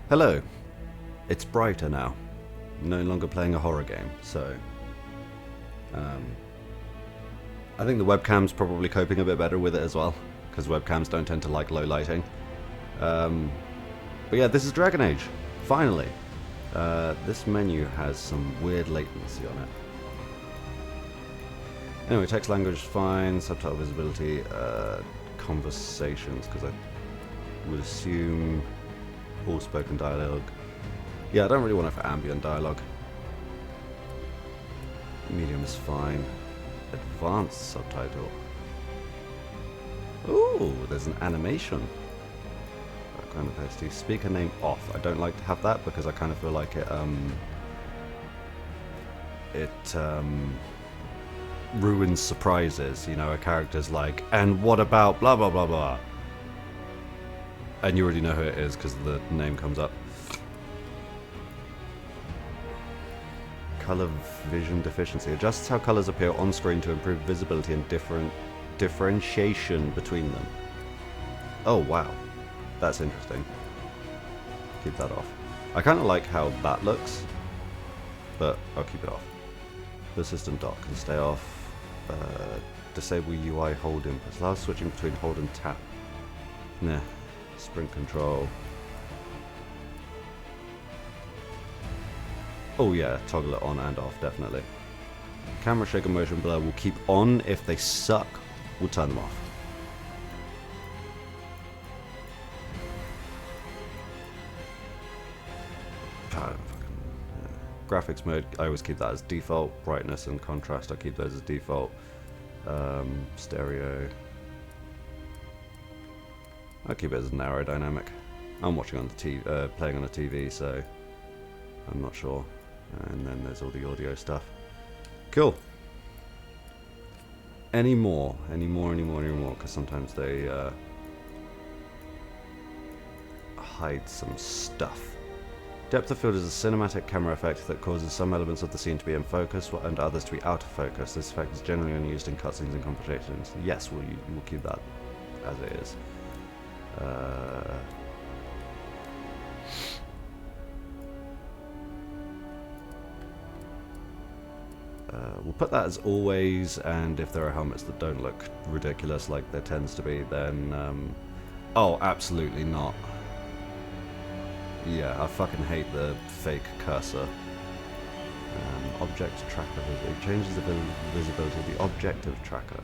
Hello. It's brighter now. No longer playing a horror game, so... I think the webcam's probably coping a bit better with it as well, because webcams don't tend to like low lighting. But yeah, this is Dragon Age. Finally. This menu has some weird latency on it. Anyway, text language is fine, subtitle visibility, conversations, because I would assume all spoken dialogue. Yeah, I don't really want it for ambient dialogue. Medium is fine. Advanced subtitle. Ooh, there's an animation. Background opacity. Speaker name off. I don't like to have that because I kind of feel like it ruins surprises. You know, a character's like, and what about blah blah blah blah, and you already know who it is because the name comes up. Color vision deficiency. Adjusts how colors appear on screen to improve visibility and differentiation between them. Oh wow, that's interesting. Keep that off. I kind of like how that looks, but I'll keep it off. The system dock can stay off. Disable UI hold inputs. Allows switching between hold and tap. Nah. Sprint control. Oh yeah, toggle it on and off, definitely. Camera shake and motion blur will keep on. If they suck, we'll turn them off. Graphics mode, I always keep that as default. Brightness and contrast, I keep those as default. Stereo. I keep it as an aerodynamic. I'm watching on the TV, playing on a TV, so I'm not sure. And then there's all the audio stuff. Cool. Any more? Because sometimes they hide some stuff. Depth of field is a cinematic camera effect that causes some elements of the scene to be in focus and others to be out of focus. This effect is generally only used in cutscenes and conversations. Yes, we'll keep that as it is. We'll put that as always, and if there are helmets that don't look ridiculous like there tends to be, then oh, absolutely not. Yeah, I fucking hate the fake cursor. Object tracker. It changes the visibility of the objective tracker.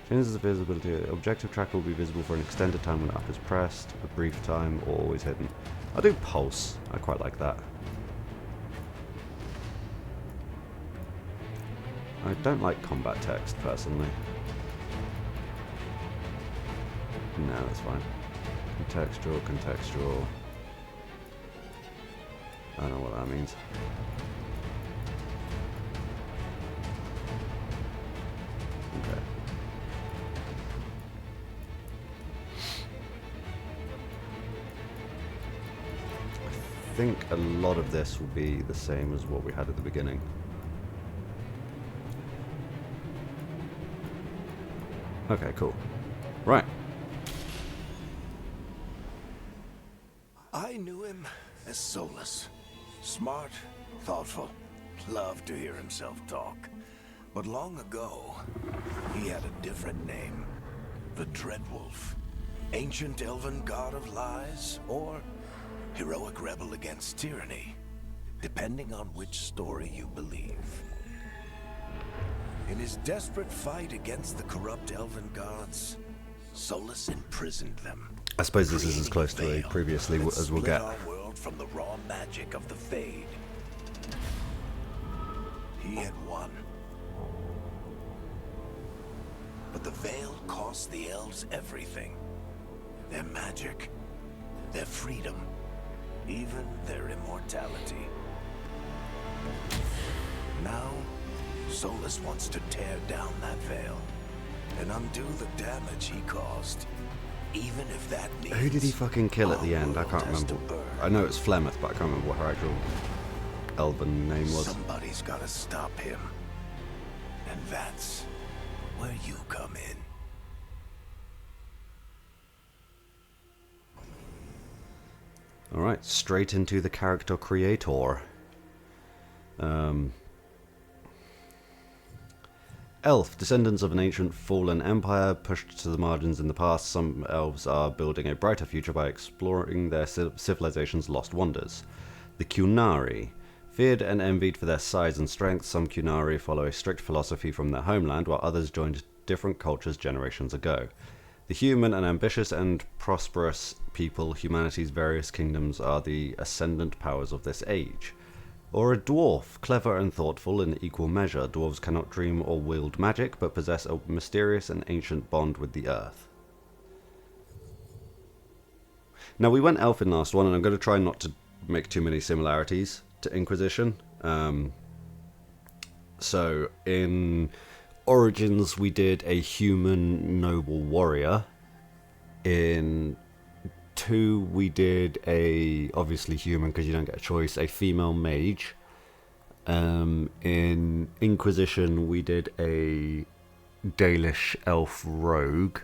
Changes the visibility. Objective tracker will be visible for an extended time when up is pressed, a brief time, or always hidden. I'll do pulse. I quite like that. I don't like combat text, personally. No, that's fine. Contextual. I don't know what that means. Okay. I think a lot of this will be the same as what we had at the beginning. Okay, cool. Right. I knew him as Solas. Smart, thoughtful, loved to hear himself talk. But long ago, he had a different name. The Dreadwolf. Ancient elven god of lies, or heroic rebel against tyranny, depending on which story you believe. In his desperate fight against the corrupt elven gods, Solas imprisoned them. I suppose this is as close to a previously as we'll get. Our world from the raw magic of the Fade. He had won. But the Veil cost the elves everything. Their magic, their freedom, even their immortality. Now, Solas wants to tear down that veil and undo the damage he caused, even if that means... Who did he fucking kill at the end? I can't remember. I know it's Flemeth, but I can't remember what her actual elven name was. Somebody's gotta stop him. And that's where you come in. Alright, straight into the character creator. Elf, descendants of an ancient fallen empire, pushed to the margins in the past, some elves are building a brighter future by exploring their civilization's lost wonders. The Qunari. Feared and envied for their size and strength, some Qunari follow a strict philosophy from their homeland, while others joined different cultures generations ago. The human and ambitious and prosperous people, humanity's various kingdoms, are the ascendant powers of this age. Or a dwarf, clever and thoughtful in equal measure. Dwarves cannot dream or wield magic, but possess a mysterious and ancient bond with the earth. Now, we went elf in last one, and I'm going to try not to make too many similarities to Inquisition. So, in Origins, we did a human noble warrior. In 2, we did a, obviously human because you don't get a choice, a female mage. In Inquisition, we did a Dalish elf rogue,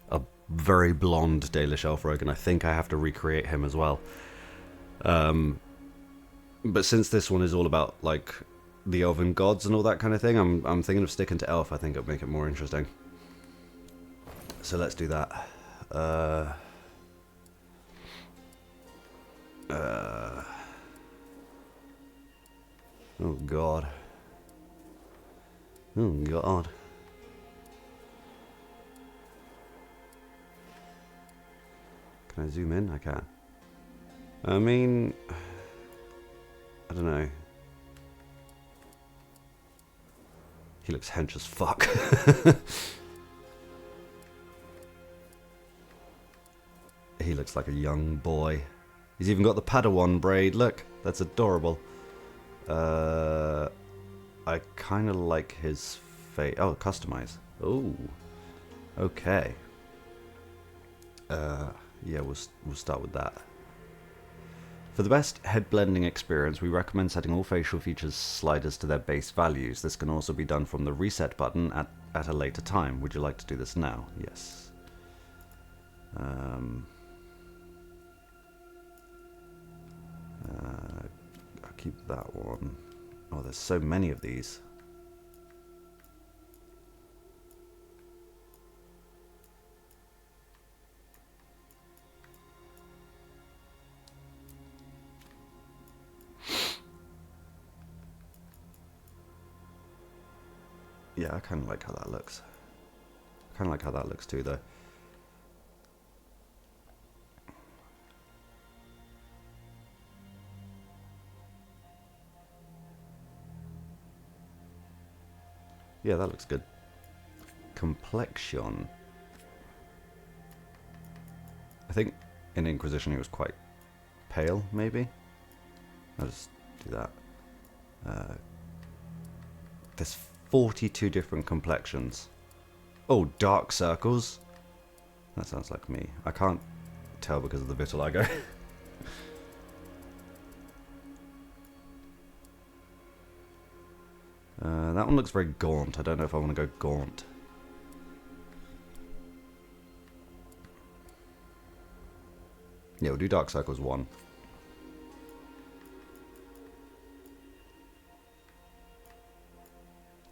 a very blonde Dalish elf rogue, and I think I have to recreate him as well. But since this one is all about like the elven gods and all that kind of thing, I'm thinking of sticking to elf. I think it'll make it more interesting. So let's do that. Oh god. Oh god. Can I zoom in? I can. I mean, I don't know. He looks hench as fuck. He looks like a young boy. He's even got the Padawan braid. Look, that's adorable. I kind of like his face. Oh, customize. Oh, okay. Yeah, we'll start with that. For the best head blending experience, we recommend setting all facial features sliders to their base values. This can also be done from the reset button at a later time. Would you like to do this now? Yes. I'll keep that one. Oh, there's so many of these. Yeah, I kind of like how that looks. I kind of like how that looks too, though. Yeah, that looks good. Complexion. I think in Inquisition he was quite pale, maybe? I'll just do that. There's 42 different complexions. Oh, dark circles? That sounds like me. I can't tell because of the vitiligo. That one looks very gaunt. I don't know if I want to go gaunt. Yeah, we'll do Dark Circles 1.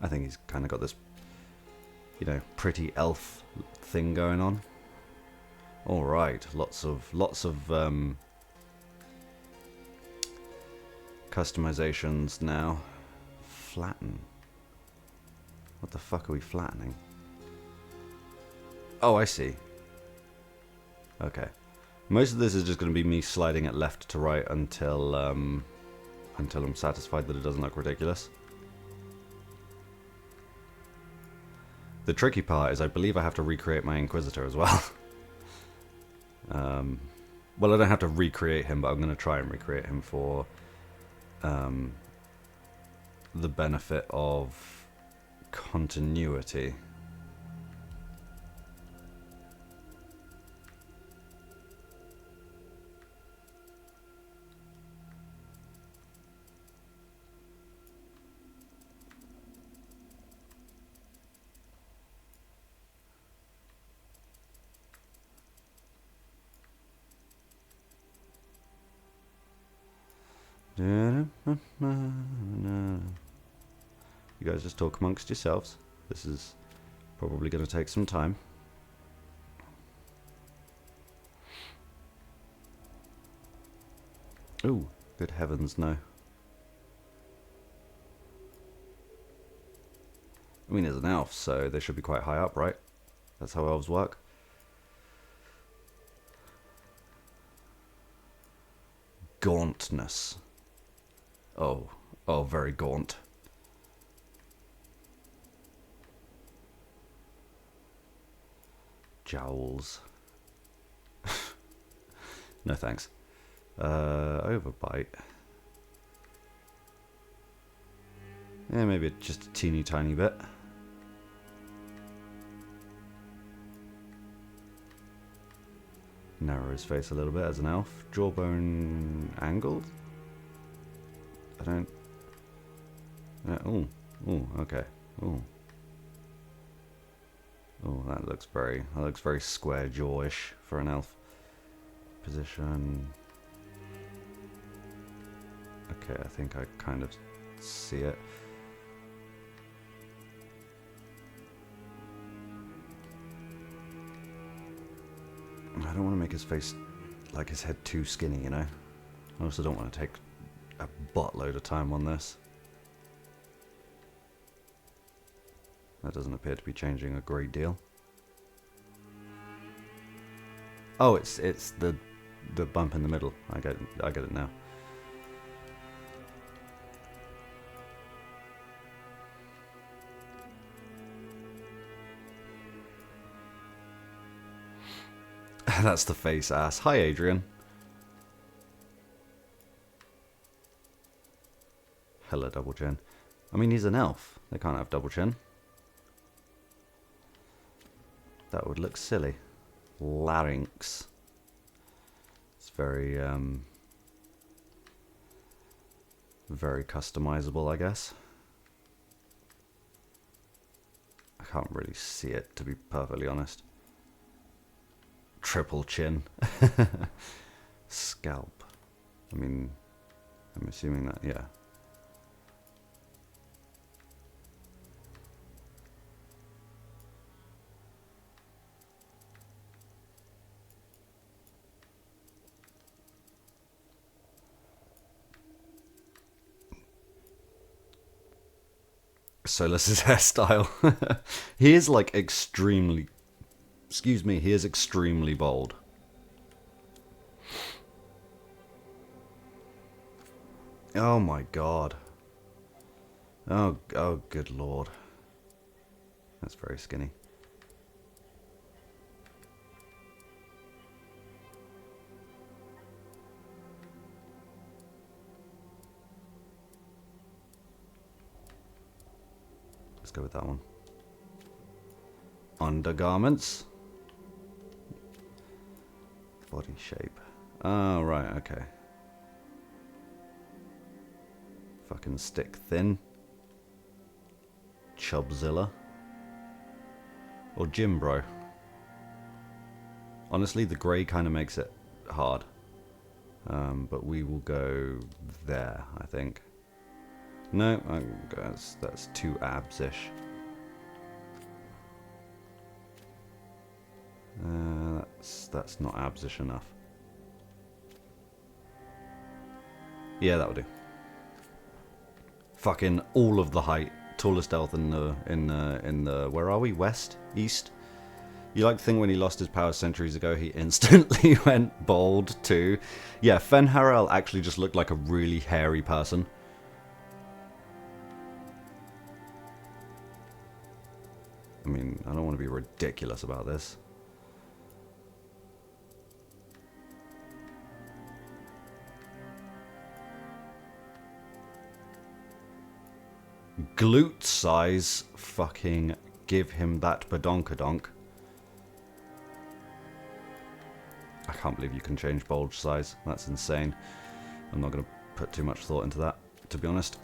I think he's kind of got this, you know, pretty elf thing going on. All right, lots of customizations now. Flatten. What the fuck are we flattening? Oh, I see. Okay. Most of this is just going to be me sliding it left to right until I'm satisfied that it doesn't look ridiculous. The tricky part is I believe I have to recreate my Inquisitor as well. Well, I don't have to recreate him, but I'm going to try and recreate him for the benefit of continuity. You guys just talk amongst yourselves. This is probably going to take some time. Ooh, good heavens, no. I mean, there's an elf, so they should be quite high up, right? That's how elves work. Gauntness. Oh, very gaunt. Jowls. No thanks. Overbite. Yeah, maybe just a teeny tiny bit. Narrow his face a little bit as an elf. Jawbone angled? I don't... oh, okay. Oh, that looks very square jawish for an elf. Position. Okay, I think I kind of see it. I don't want to make his face, like his head, too skinny, you know? I also don't want to take a buttload of time on this. That doesn't appear to be changing a great deal. Oh, it's the bump in the middle. I get it now. That's the face ass. Hi, Adrian. Hella double chin. I mean, he's an elf. They can't have double chin. That would look silly. Larynx. It's very, very customizable, I guess. I can't really see it, to be perfectly honest. Triple chin. Scalp. I mean, I'm assuming that, yeah. Solas' hairstyle. He is like extremely... Excuse me, he is extremely bold. Oh my god. Oh good lord. That's very skinny. Let's go with that one. Undergarments. Body shape. Oh, right, okay. Fucking stick thin. Chubzilla. Or Jim Bro. Honestly, the grey kind of makes it hard. But we will go there, I think. No, that's too abs-ish. That's not abs-ish enough. Yeah, that'll do. Fucking all of the height, tallest elf in the where are we? West, east. You like to think when he lost his power centuries ago, he instantly went bald too. Yeah, Fenharel actually just looked like a really hairy person. I mean, I don't want to be ridiculous about this. Glute size, fucking give him that badonkadonk. I can't believe you can change bulge size. That's insane. I'm not going to put too much thought into that, to be honest.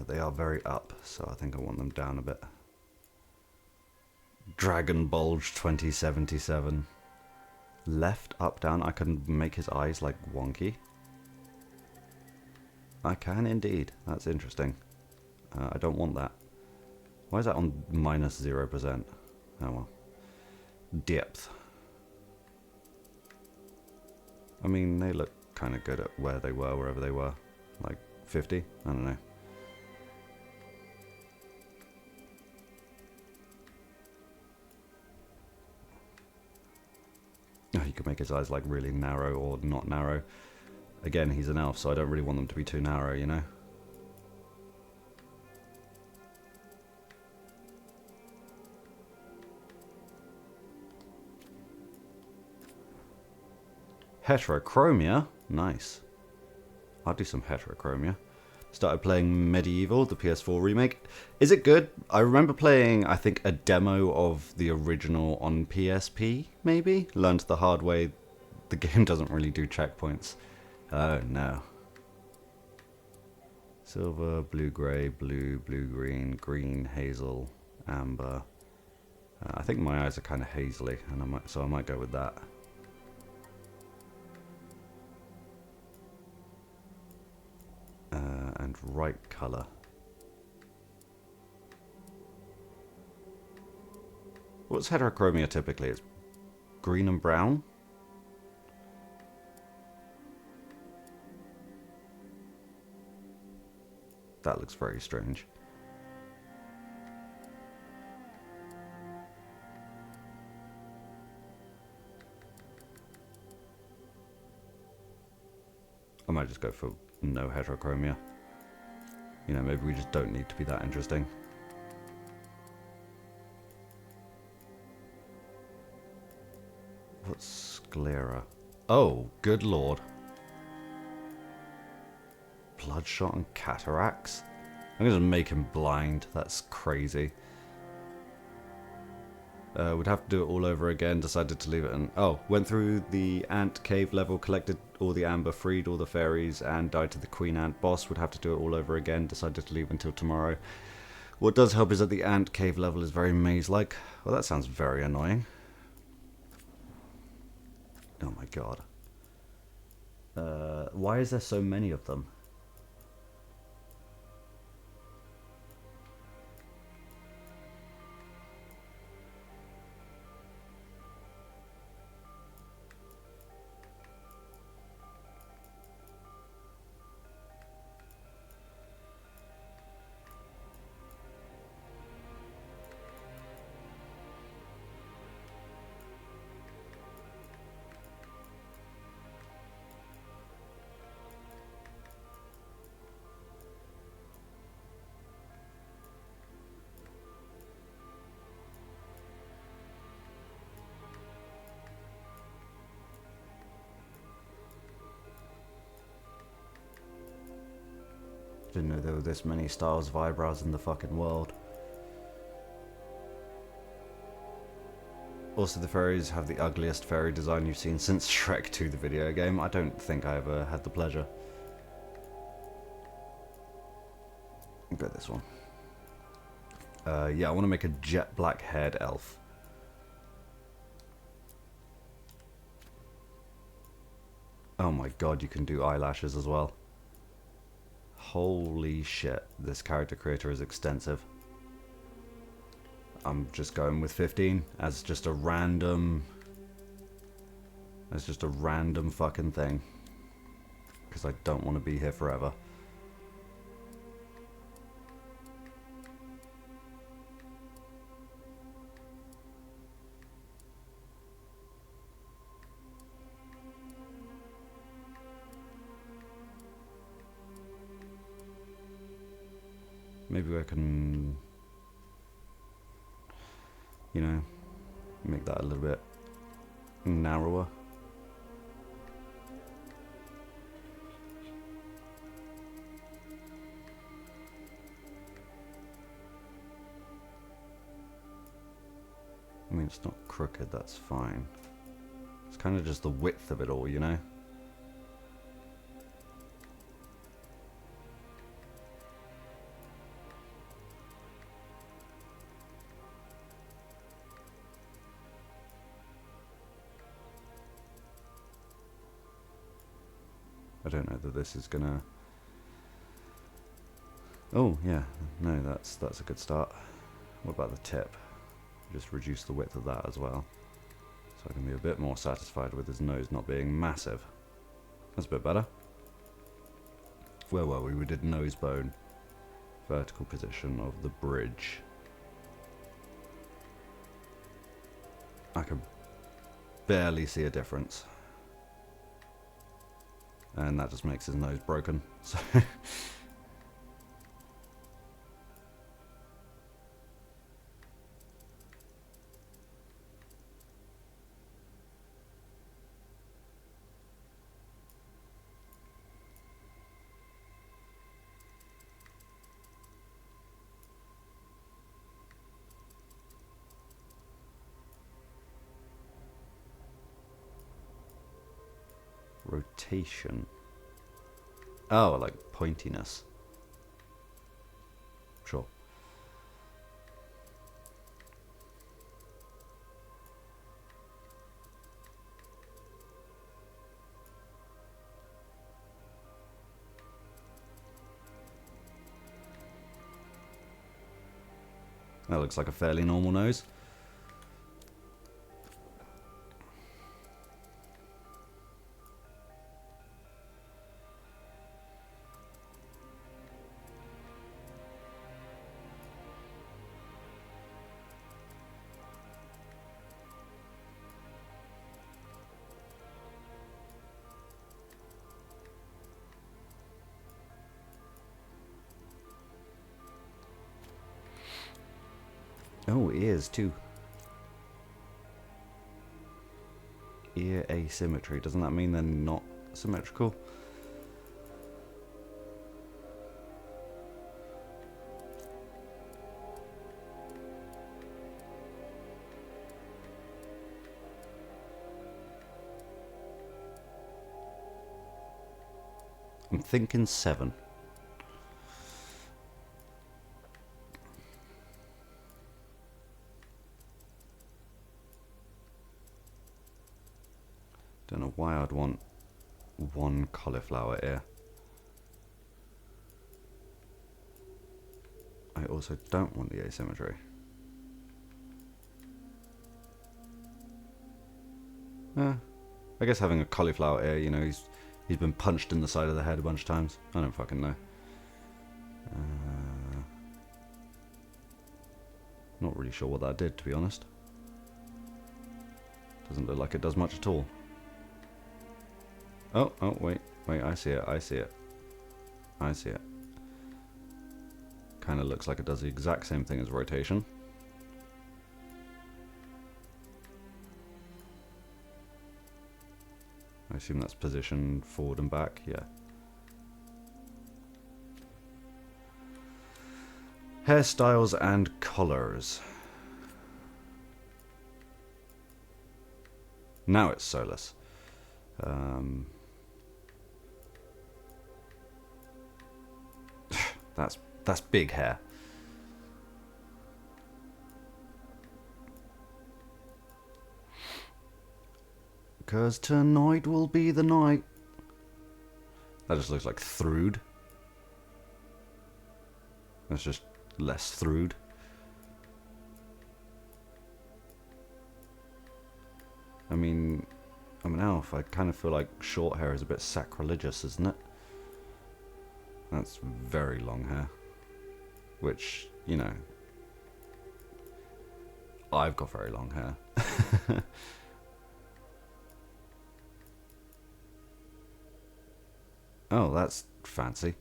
They are very up, so I think I want them down a bit. Dragon Bulge 2077. Left, up, down. I can make his eyes like wonky. I can indeed. That's interesting. I don't want that. Why is that on minus 0%? Oh well. Depth. I mean, they look kind of good at where they were, wherever they were. Like 50? I don't know. Oh, you could make his eyes like really narrow or not narrow. Again, he's an elf, so I don't really want them to be too narrow, you know? Heterochromia? Nice. I'll do some heterochromia. Started playing Medieval, the PS4 remake. Is it good? I remember playing, I think, a demo of the original on PSP, maybe? Learned the hard way. The game doesn't really do checkpoints. Oh, no. Silver, blue-grey, blue, blue-green, green, hazel, amber. I think my eyes are kind of hazily, and so I might go with that. And right colour. What's heterochromia typically? It's green and brown? That looks very strange. I might just go for no heterochromia. You know, maybe we just don't need to be that interesting. What's sclera? Oh, good lord. Bloodshot and cataracts? I'm gonna make him blind. That's crazy. Would have to do it all over again. Decided to leave it in. Oh, went through the ant cave level, collected all the amber, freed all the fairies, and died to the queen ant boss. Would have to do it all over again. Decided to leave until tomorrow. What does help is that the ant cave level is very maze-like. Well, that sounds very annoying. Oh my god. Why is there so many of them? Didn't know there were this many styles of eyebrows in the fucking world. Also, the fairies have the ugliest fairy design you've seen since Shrek 2, the video game. I don't think I ever had the pleasure. I'll go this one. Yeah, I want to make a jet black haired elf. Oh my god, you can do eyelashes as well. Holy shit, this character creator is extensive. I'm just going with 15 as just a random... As just a random fucking thing. Because I don't want to be here forever. Maybe I can, you know, make that a little bit narrower. I mean, it's not crooked, that's fine. It's kind of just the width of it all, you know? I don't know that this is gonna... Oh, yeah. No, that's a good start. What about the tip? Just reduce the width of that as well. So I can be a bit more satisfied with his nose not being massive. That's a bit better. Where were we? We did nose bone. Vertical position of the bridge. I can barely see a difference. And that just makes his nose broken. So rotation. Oh, like pointiness. Sure. That looks like a fairly normal nose. Oh, ears too. Ear asymmetry. Doesn't that mean they're not symmetrical? I'm thinking 7. Don't know why I'd want one cauliflower ear. I also don't want the asymmetry. I guess having a cauliflower ear, you know, he's been punched in the side of the head a bunch of times. I don't fucking know. Not really sure what that did, to be honest. Doesn't look like it does much at all. Oh, wait, I see it, I see it. I see it. Kind of looks like it does the exact same thing as rotation. I assume that's position forward and back, yeah. Hairstyles and collars. Now it's Solas. That's big hair. Because tonight will be the night. That just looks like Throod. That's just less Throod. I mean, I'm an elf. I kind of feel like short hair is a bit sacrilegious, isn't it? That's very long hair. Which, you know, I've got very long hair. Oh, that's fancy.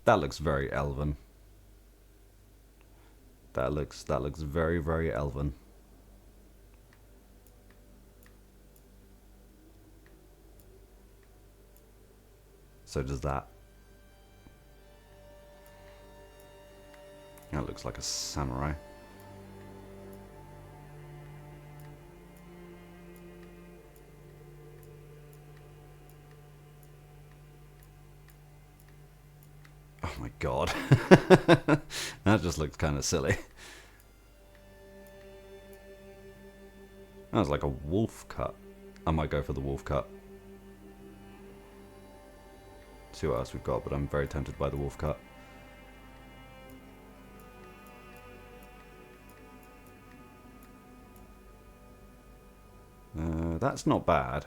That looks very elven. That looks very, very elven. So does that. That looks like a samurai. Oh my god. That just looks kind of silly. That was like a wolf cut. I might go for the wolf cut. See what else we've got, but I'm very tempted by the wolf cut. That's not bad.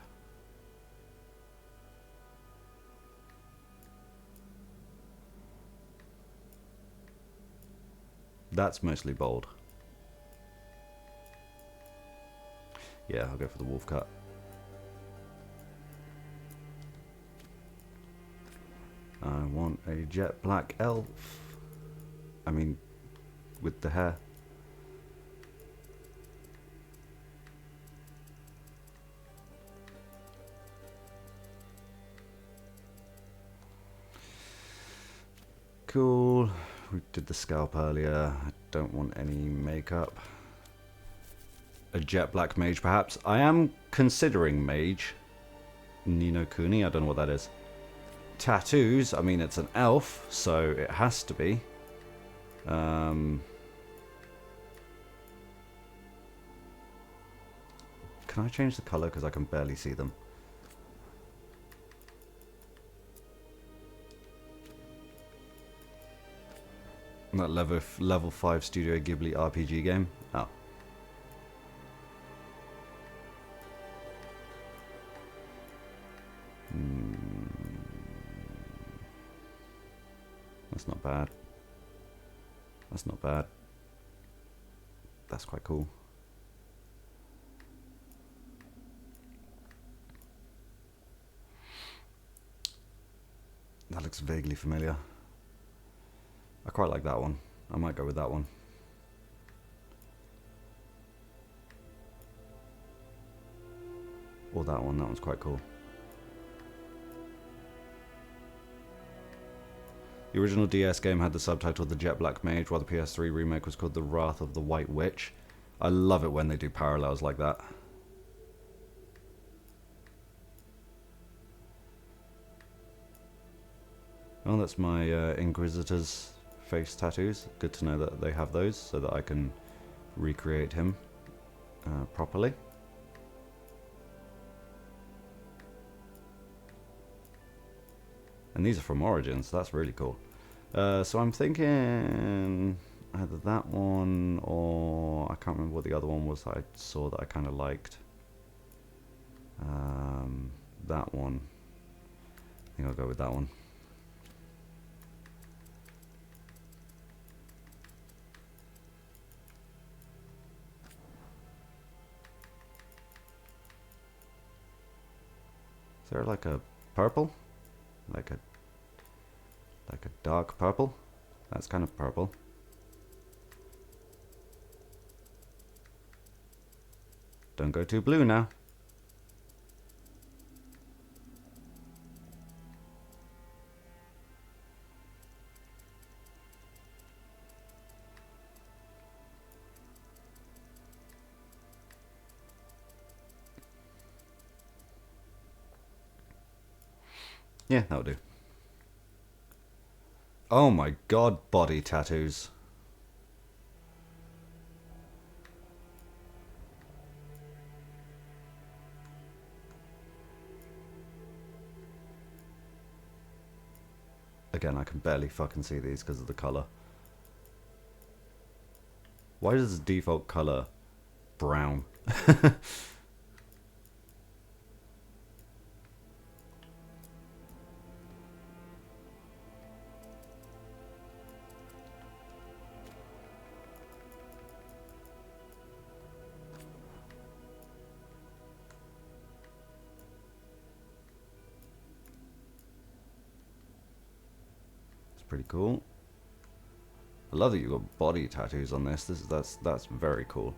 That's mostly bold. Yeah, I'll go for the wolf cut. I want a jet black elf. I mean, with the hair. Cool. We did the scalp earlier. I don't want any makeup. A jet black mage, perhaps. I am considering mage. Nino Kuni, I don't know what that is. Tattoos, I mean, it's an elf, so it has to be. Can I change the color? Because I can barely see them. That level 5 Studio Ghibli RPG game. Oh. That's not bad. That's not bad. That's quite cool. That looks vaguely familiar. I quite like that one. I might go with that one. Or that one. That one's quite cool. The original DS game had the subtitle The Jet Black Mage, while the PS3 remake was called The Wrath of the White Witch. I love it when they do parallels like that. Oh, that's my Inquisitor's face tattoos. Good to know that they have those so that I can recreate him properly. And these are from Origins, so that's really cool. So I'm thinking either that one or I can't remember what the other one was that I saw that I kind of liked. That one. I think I'll go with that one. Is there like a purple? Like a dark purple? That's kind of purple. Don't go too blue now. Yeah, that'll do. Oh my god, body tattoos. Again, I can barely fucking see these because of the color. Why is the default color brown? Pretty cool. I love that you've got body tattoos on this. That's very cool.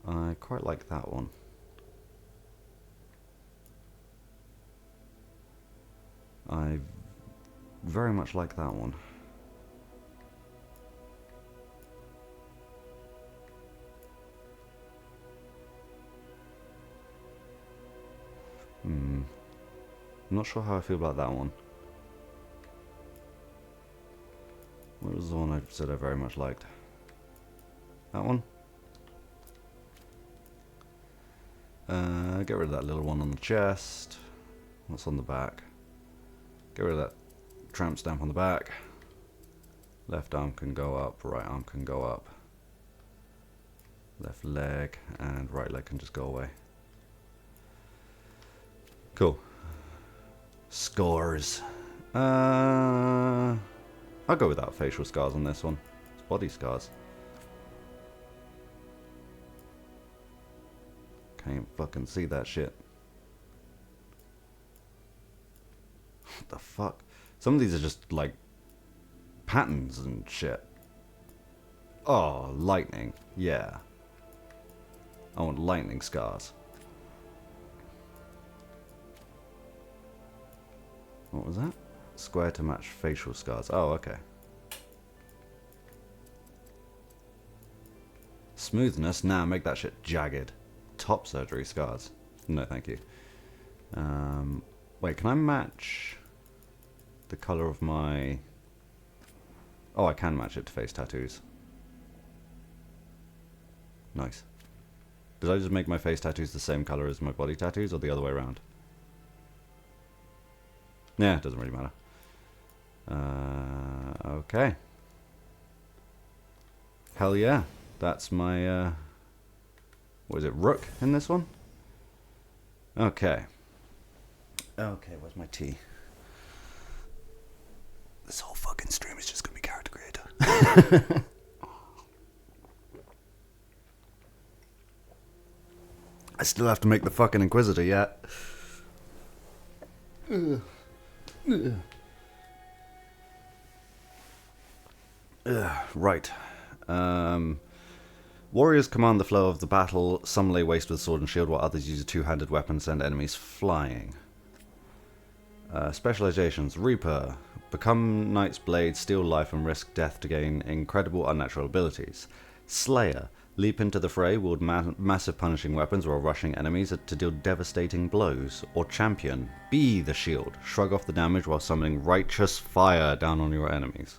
I quite like that one. I very much like that one. I'm not sure how I feel about that one. What was the one I said I very much liked? That one? Get rid of that little one on the chest. What's on the back? Get rid of that tramp stamp on the back. Left arm can go up, right arm can go up. Left leg and right leg can just go away. Cool. Scores. I'll go without facial scars on this one. It's body scars. Can't fucking see that shit. What the fuck? Some of these are just like patterns and shit. Oh, lightning. Yeah. I want lightning scars. What was that? Square to match facial scars. Oh, okay. Smoothness. Nah, make that shit jagged. Top surgery scars. No, thank you. Wait, can I match the color of my... Oh, I can match it to face tattoos. Nice. Did I just make my face tattoos the same color as my body tattoos, or the other way around? Yeah, it doesn't really matter. Okay. Hell yeah. That's my, what is it, rook in this one? Okay. Okay, where's my tea? This whole fucking stream is just gonna be character creator. I still have to make the fucking Inquisitor yet. Right. Warriors command the flow of the battle. Some lay waste with sword and shield, while others use a two-handed weapon to send enemies flying. Specializations. Reaper. Become Knight's Blade, steal life and risk death to gain incredible unnatural abilities. Slayer. Leap into the fray, wield massive punishing weapons while rushing enemies to deal devastating blows. Or Champion. Be the shield. Shrug off the damage while summoning righteous fire down on your enemies.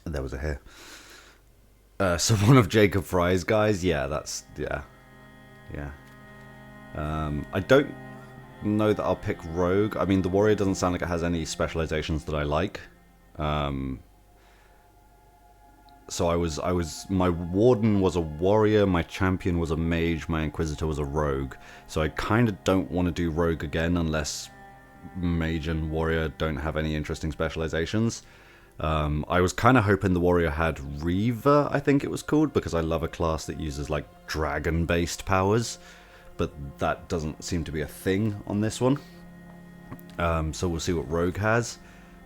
There was a hair. So one of Jacob Fry's guys, yeah, that's, yeah. I don't know that I'll pick Rogue. I mean, the Warrior doesn't sound like it has any specializations that I like. So my Warden was a Warrior, my Champion was a Mage, my Inquisitor was a Rogue. So I kind of don't want to do Rogue again unless Mage and Warrior don't have any interesting specializations. I was kind of hoping the Warrior had Reaver, I think it was called, because I love a class that uses like dragon-based powers, but that doesn't seem to be a thing on this one. So we'll see what Rogue has.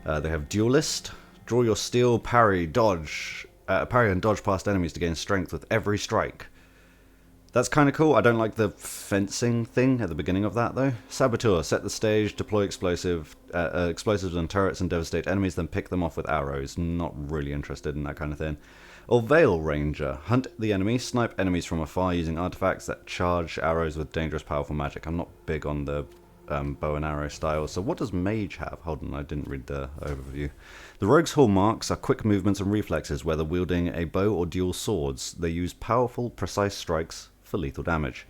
They have Duelist. Draw your steel, parry, dodge, parry and dodge past enemies to gain strength with every strike. That's kind of cool. I don't like the fencing thing at the beginning of that, though. Saboteur. Set the stage, deploy explosives and turrets and devastate enemies, then pick them off with arrows. Not really interested in that kind of thing. Or Veil Ranger. Hunt the enemy, snipe enemies from afar using artifacts that charge arrows with dangerous, powerful magic. I'm not big on the bow and arrow style. So what does Mage have? Hold on, I didn't read the overview. The Rogue's hallmarks are quick movements and reflexes, whether wielding a bow or dual swords. They use powerful, precise strikes for lethal damage.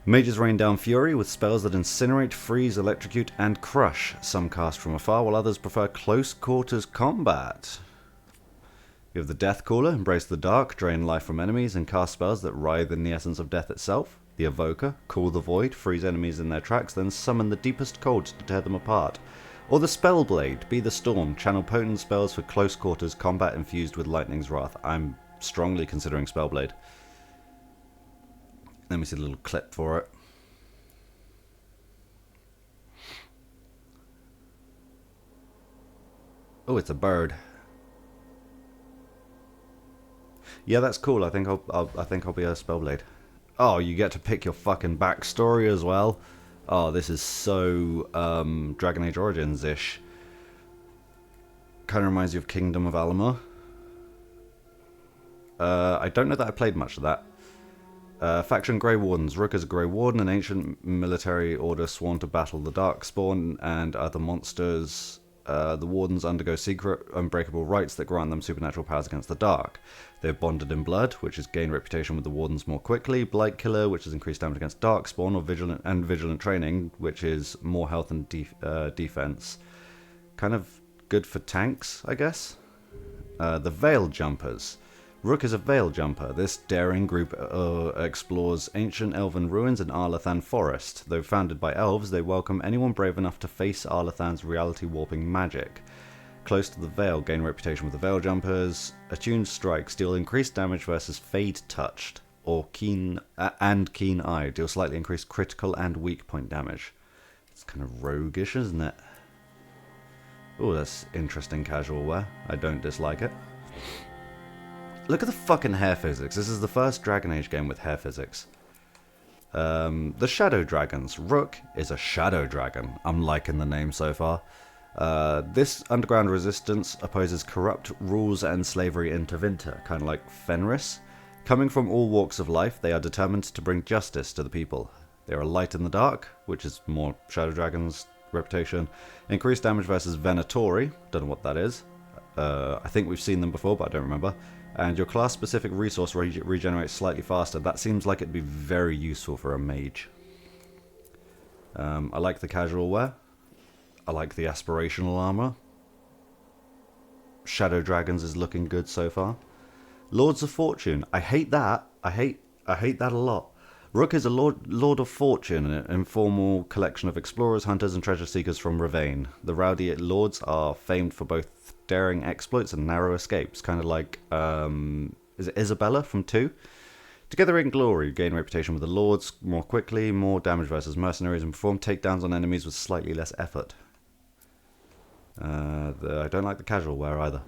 Mages rain down fury with spells that incinerate, freeze, electrocute, and crush. Some cast from afar, while others prefer close quarters combat. You have the Death Caller, embrace the dark, drain life from enemies, and cast spells that writhe in the essence of death itself. The Evoker, call the void, freeze enemies in their tracks, then summon the deepest cold to tear them apart. Or the Spellblade, be the storm, channel potent spells for close quarters combat infused with lightning's wrath. I'm strongly considering Spellblade. Let me see a little clip for it. Oh, it's a bird. Yeah, that's cool. I think I'll be a Spellblade. Oh, you get to pick your fucking backstory as well. Oh, this is so Dragon Age Origins-ish. Kind of reminds you of Kingdom of Amalur. I don't know that I played much of that. Faction Grey Wardens. Rook is a Grey Warden, an ancient military order sworn to battle the Darkspawn and other monsters. The Wardens undergo secret, unbreakable rites that grant them supernatural powers against the dark. They're bonded in blood, which has gained reputation with the Wardens more quickly. Blight Killer, which has increased damage against Darkspawn, or Vigilant Training, which is more health and defense. Kind of good for tanks, I guess. The Veil Jumpers. Rook is a Veil Jumper. This daring group explores ancient elven ruins in Arlathan Forest. Though founded by elves, they welcome anyone brave enough to face Arlathan's reality-warping magic. Close to the Veil, gain reputation with the Veil Jumpers. Attuned strikes deal increased damage versus Fade Touched or Keen Eye. Deal slightly increased critical and weak point damage. It's kind of roguish, isn't it? Oh, that's interesting casual wear. I don't dislike it. Look at the fucking hair physics. This is the first Dragon Age game with hair physics. The Shadow Dragons. Rook is a Shadow Dragon. I'm liking the name so far. This underground resistance opposes corrupt rules and slavery in Tevinter, kind of like Fenris. Coming from all walks of life, they are determined to bring justice to the people. They are a light in the dark, which is more Shadow Dragon's reputation. Increased damage versus Venatori. Don't know what that is. I think we've seen them before, but I don't remember. And your class-specific resource regenerates slightly faster. That seems like it'd be very useful for a mage. I like the casual wear. I like the aspirational armor. Shadow Dragons is looking good so far. Lords of Fortune. I hate that. I hate that a lot. Rook is a Lord of Fortune, an informal collection of explorers, hunters, and treasure seekers from Ravane. The rowdy lords are famed for both daring exploits and narrow escapes, kind of like, is it Isabella from 2? Together in glory, gain reputation with the lords more quickly, more damage versus mercenaries, and perform takedowns on enemies with slightly less effort. I don't like the casual wear either.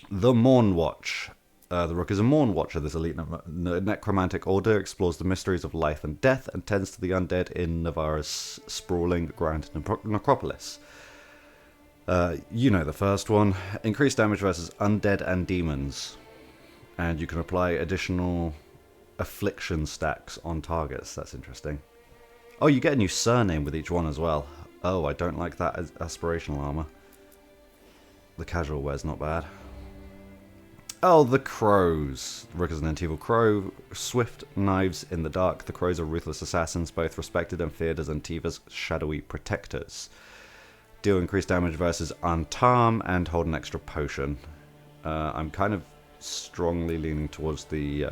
The Morn Watch. The Rook is a Morn Watcher. This elite necromantic order explores the mysteries of life and death and tends to the undead in Navarra's sprawling grand necropolis. You know the first one. Increased damage versus undead and demons. And you can apply additional affliction stacks on targets. That's interesting. Oh, you get a new surname with each one as well. Oh, I don't like that as aspirational armor. The casual wear's not bad. Oh, the crows. Rook is an anti-evil crow. Swift knives in the dark. The crows are ruthless assassins, both respected and feared as Antiva's shadowy protectors. Deal increased damage versus Untarm and hold an extra potion. I'm kind of strongly leaning towards the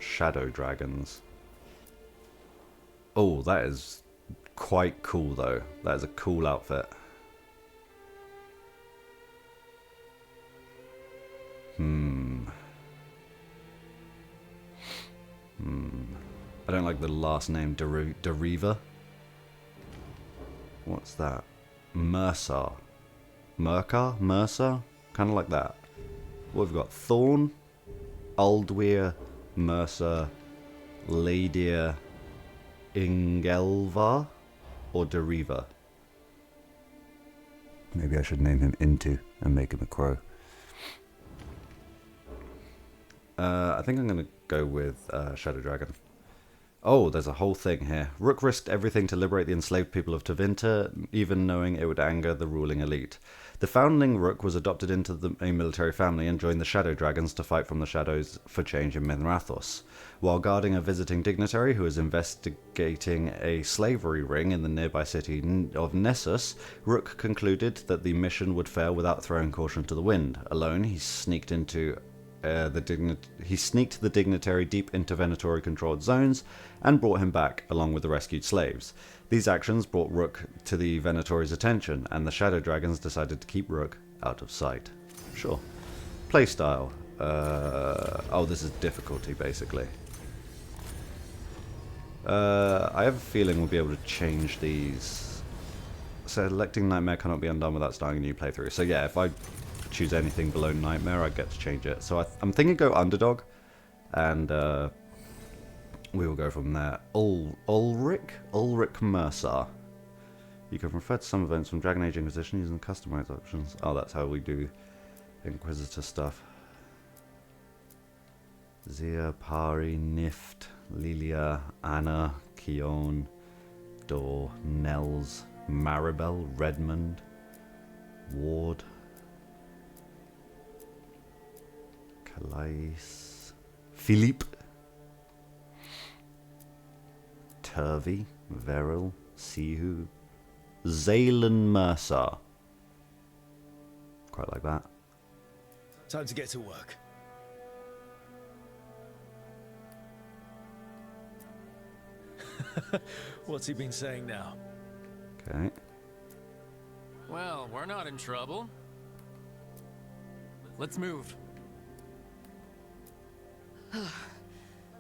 Shadow Dragons. Oh, that is quite cool though. That is a cool outfit. I don't like the last name, Deriva. What's that? Mercer. Mercer? Mercer? Kind of like that. What have we got? Thorn, Aldweir, Mercer, Ladir, Ingelvar, or Deriva? Maybe I should name him Into and make him a crow. I think I'm going to go with Shadow Dragon. Oh, there's a whole thing here. Rook risked everything to liberate the enslaved people of Tevinter, even knowing it would anger the ruling elite. The founding Rook was adopted into a military family and joined the Shadow Dragons to fight from the shadows for change in Minrathous. While guarding a visiting dignitary who was investigating a slavery ring in the nearby city of Nessus, Rook concluded that the mission would fail without throwing caution to the wind. Alone, he sneaked the dignitary deep into Venatori-controlled zones and brought him back along with the rescued slaves. These actions brought Rook to the Venatori's attention, and the Shadow Dragons decided to keep Rook out of sight. Sure. Playstyle. Oh, this is difficulty, basically. I have a feeling we'll be able to change these. Selecting Nightmare cannot be undone without starting a new playthrough. So yeah, if I choose anything below Nightmare, I get to change it. So I'm thinking go Underdog, and we will go from there. Ulrich Mercer. You can refer to some events from Dragon Age Inquisition using customized options. Oh, that's how we do Inquisitor stuff. Zia, Pari, Nift, Lilia, Anna, Keon, Dor, Nels, Maribel, Redmond, Ward, Calais, Philippe, Turvey, Veril, Sihu, Zaylan Mercer. Quite like that. Time to get to work. What's he been saying now? Okay. Well, we're not in trouble. Let's move.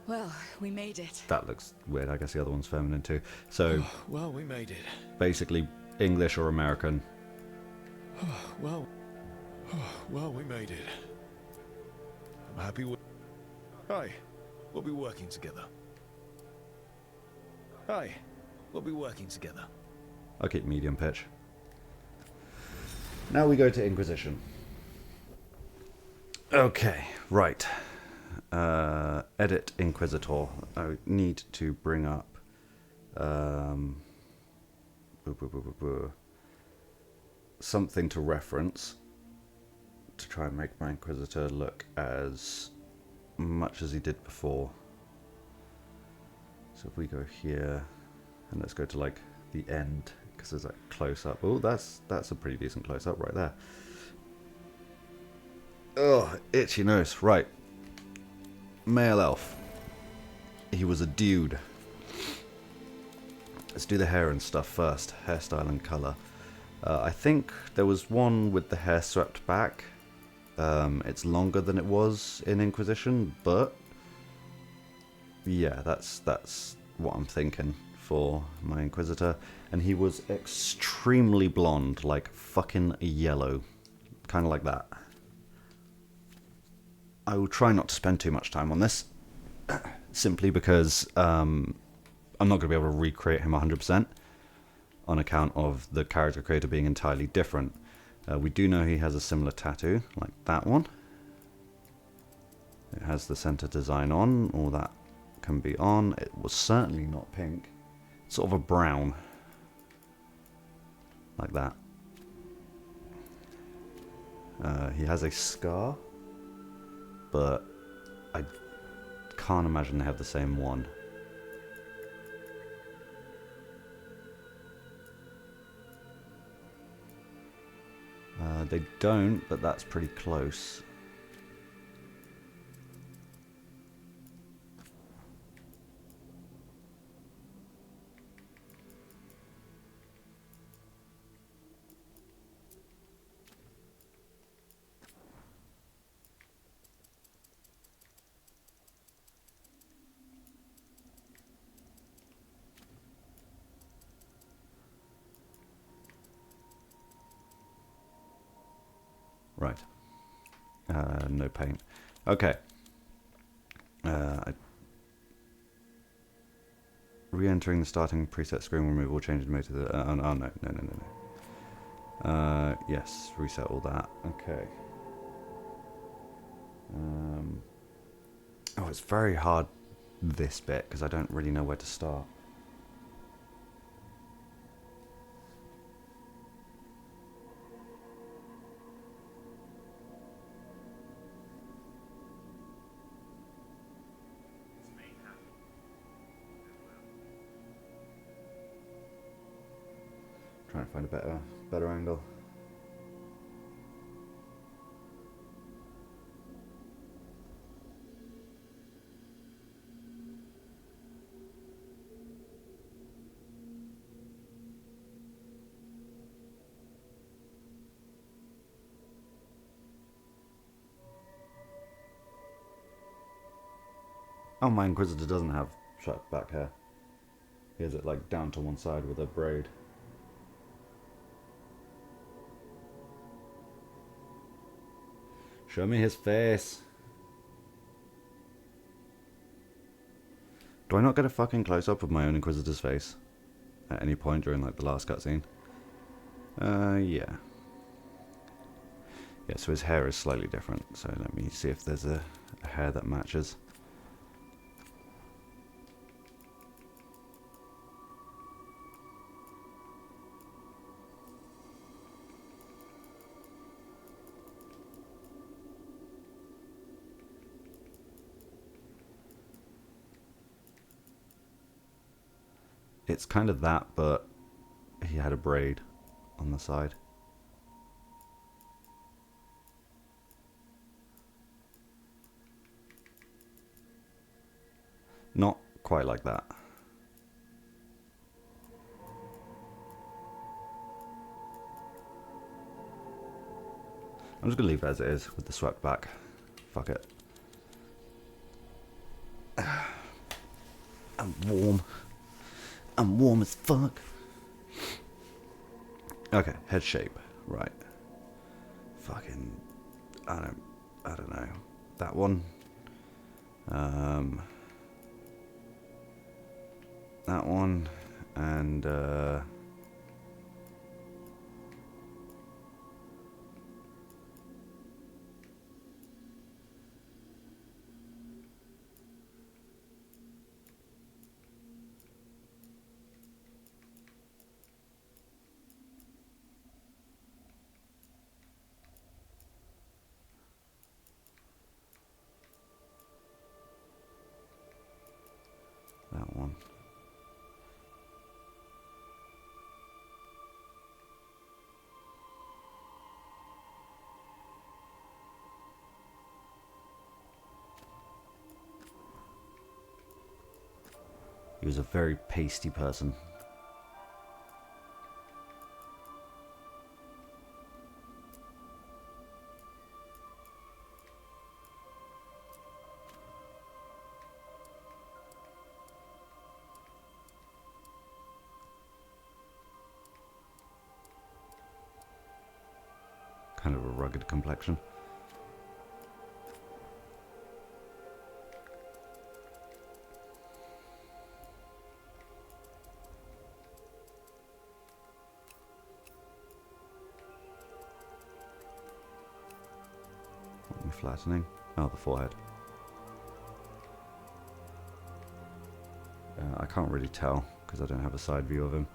Well, we made it. That looks weird. I guess the other one's feminine too. So Well, we made it. basically English or American. Well, we made it. I'm happy with... Hi, we'll be working together. Hi, we'll be working together. I'll keep medium pitch. Now we go to Inquisition. Okay, right. Edit Inquisitor. I need to bring up something to reference to try and make my Inquisitor look as much as he did before. So if we go here, and let's go to like the end, because there's that close up. Oh, that's a pretty decent close up right there. Oh, itchy nose. Right. Male elf. He was a dude. Let's do the hair and stuff first. Hairstyle and colour. I think there was one with the hair swept back. It's longer than it was in Inquisition, but yeah, that's what I'm thinking for my Inquisitor. And he was extremely blonde, like fucking yellow. Kind of like that. I will try not to spend too much time on this, simply because I'm not going to be able to recreate him 100% on account of the character creator being entirely different. We do know he has a similar tattoo, like that one. It has the center design on, all that can be on. It was certainly not pink. It's sort of a brown, like that. He has a scar, but I can't imagine they have the same one. They don't, but that's pretty close. Right. No paint. Okay. Re-entering the starting preset screen will remove all changes made to the... oh, no. Yes, reset all that. Okay. Oh, it's very hard, this bit, because I don't really know where to start. Trying to find a better angle. Oh, my Inquisitor doesn't have swept back hair. He has it like down to one side with a braid. Show me his face. Do I not get a fucking close-up of my own Inquisitor's face at any point during like the last cutscene? Yeah. Yeah, so his hair is slightly different. So let me see if there's a hair that matches. It's kind of that, but he had a braid on the side. Not quite like that. I'm just going to leave it as it is with the swept back. Fuck it. I'm warm. I'm warm as fuck. Okay, head shape. Right. Fucking... I don't know. That one. That one. And, that one. He was a very pasty person. Kind of a rugged complexion. Flattening. Oh, the forehead. I can't really tell because I don't have a side view of him.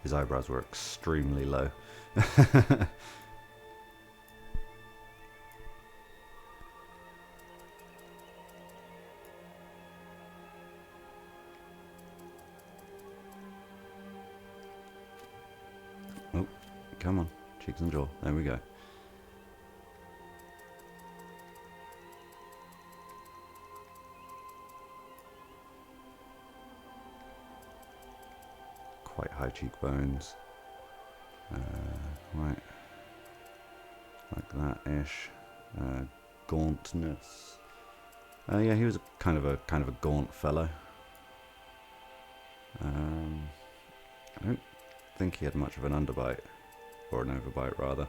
His eyebrows were extremely low. Oh, come on. Cheeks and jaw. There we go. Quite high cheekbones. Right. Like that-ish. Gauntness. Yeah, he was kind of a gaunt fellow. I don't think he had much of an underbite. Or an overbite, rather.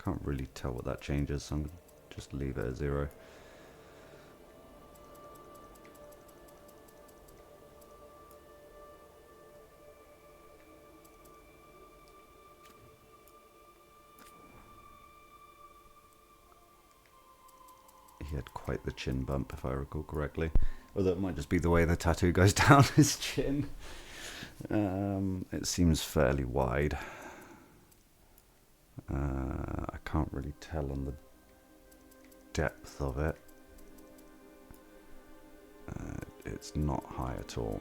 Can't really tell what that changes, so I'm going to just leave it at 0. He had quite the chin bump, if I recall correctly. Although it might just be the way the tattoo goes down his chin. It seems fairly wide. I can't really tell on the depth of it. It's not high at all.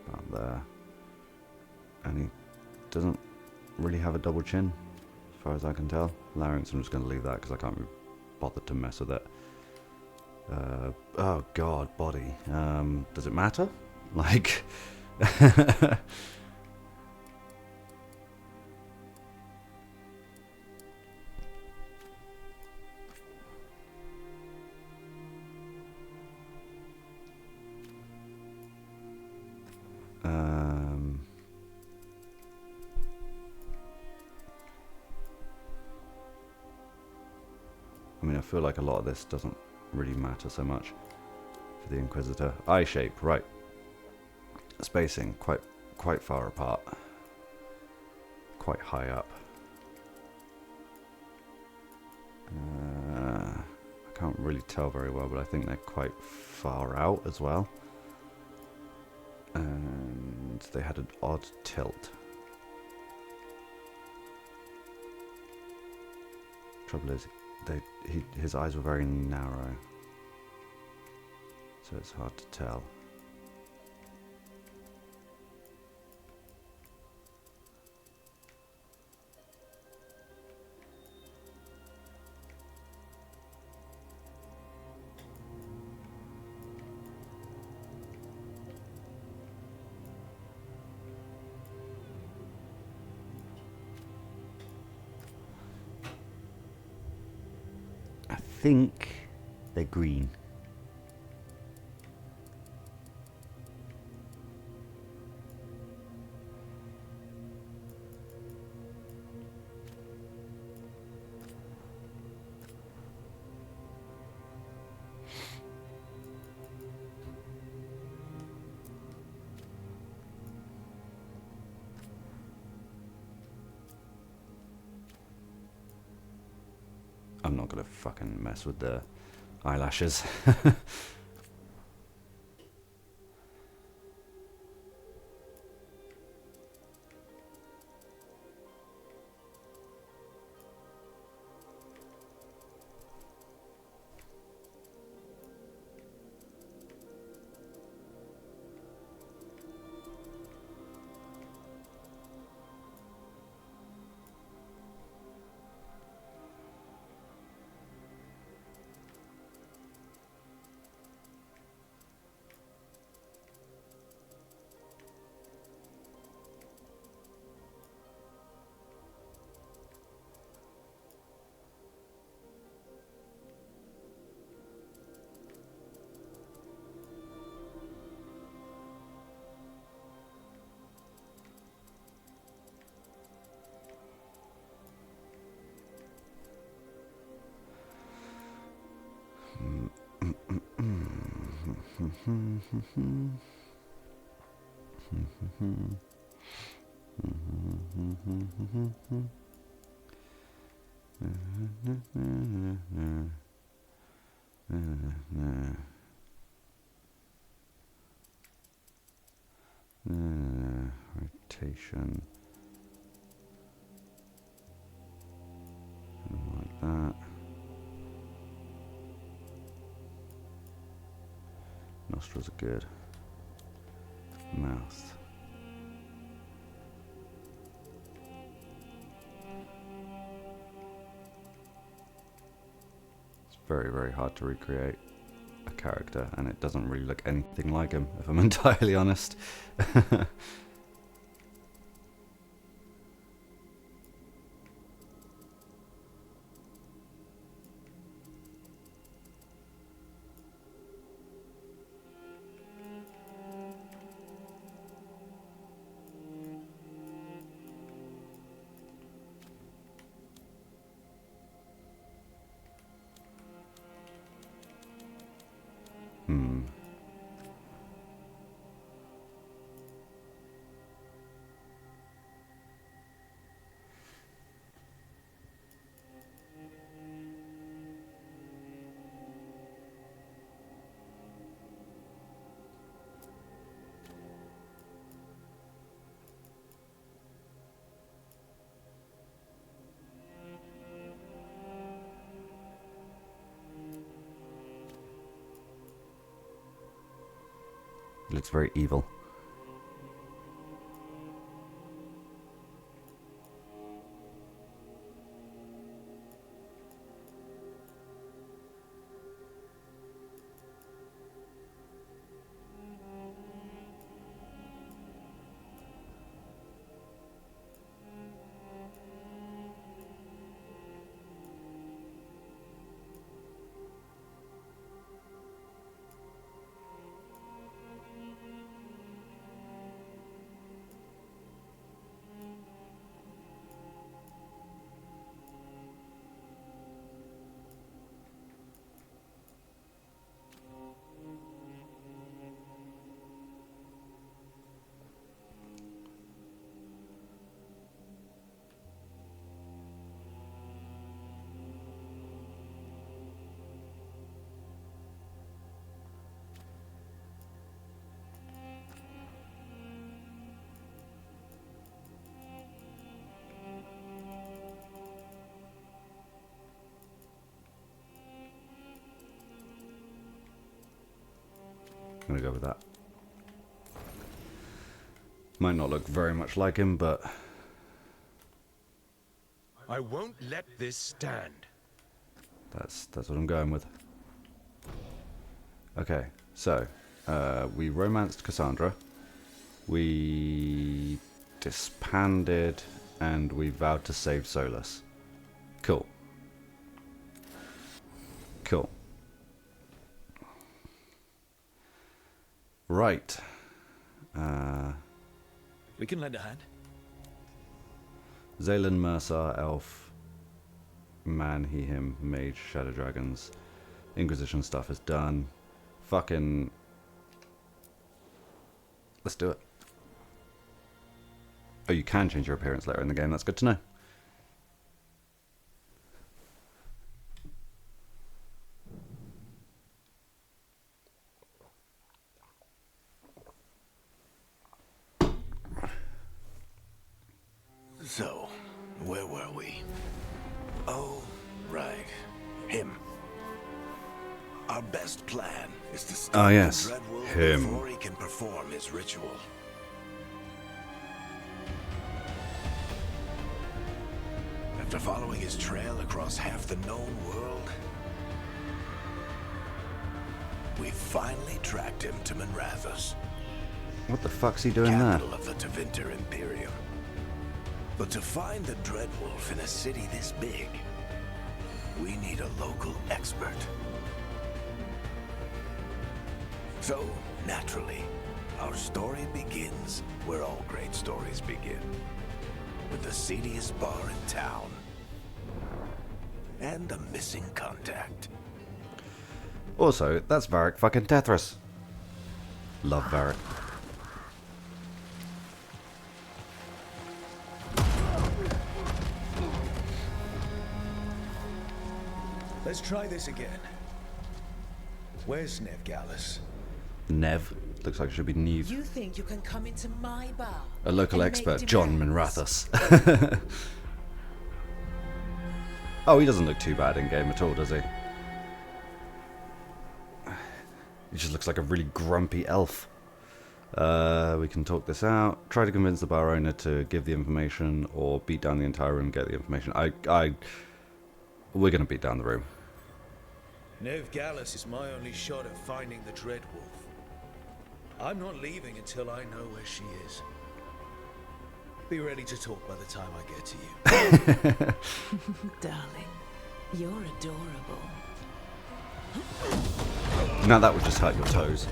About there. And he doesn't really have a double chin, as far as I can tell. Larynx, I'm just going to leave that because I can't be bothered to mess with it. Oh god, body. Does it matter? Like... I feel like a lot of this doesn't really matter so much for the Inquisitor. Eye shape, right. Spacing, quite far apart. Quite high up. I can't really tell very well, but I think they're quite far out as well. And they had an odd tilt. Trouble is, his eyes were very narrow, so it's hard to tell. I think they're green. I'm not gonna fucking mess with the eyelashes. Rotation. Like that. Nostrils are good. Mouth. It's very, very hard to recreate a character, and it doesn't really look anything like him, if I'm entirely honest. He looks very evil. I'm gonna go with that. Might not look very much like him, but I won't let this stand. that's what I'm going with. Okay, so we romanced Cassandra, we disbanded, and we vowed to save Solas. Cool. Cool. Right. We can lend a hand. Zaylan, Mercer, Elf, Man, He, Him, Mage, Shadow Dragons. Inquisition stuff is done. Fucking... Let's do it. Oh, you can change your appearance later in the game. That's good to know. So, where were we? Oh, right. Him. Our best plan is to stop the yes. Dreadwolf Him. before he can perform his ritual. After following his trail across half the known world, we finally tracked him to Minrathous, What the fuck's he doing there? capital of the Tevinter Imperium. But to find the Dreadwolf in a city this big, we need a local expert. So, naturally, our story begins where all great stories begin. With the seediest bar in town. And a missing contact. Also, that's Varric fucking Tethras. Love Varric. Let's try this again. Where's Nev Gallus? Nev. Looks like it should be Neve. You think you can come into my bar? A local and make expert, John demands? Minrathous. Oh, he doesn't look too bad in game at all, does he? He just looks like a really grumpy elf. We can talk this out. Try to convince the bar owner to give the information, or beat down the entire room and get the information. We're gonna beat down the room. Nev Gallus is my only shot at finding the Dreadwolf. I'm not leaving until I know where she is. Be ready to talk by the time I get to you. Darling, you're adorable. Now that would just hurt your toes.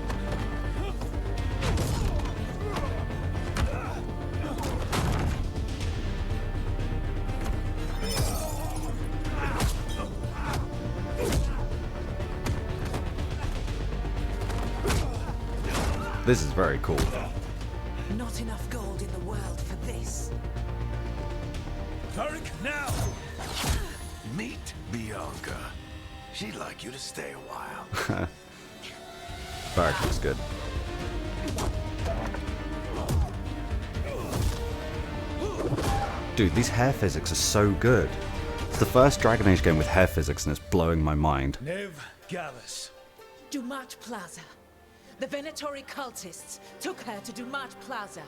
This is very cool. Not enough gold in the world for this. Varric, now! Meet Bianca. She'd like you to stay a while. Varric looks good. Dude, these hair physics are so good. It's the first Dragon Age game with hair physics and it's blowing my mind. Nev Gallus. Dumat Plaza. The Venatori cultists took her to Dumat Plaza.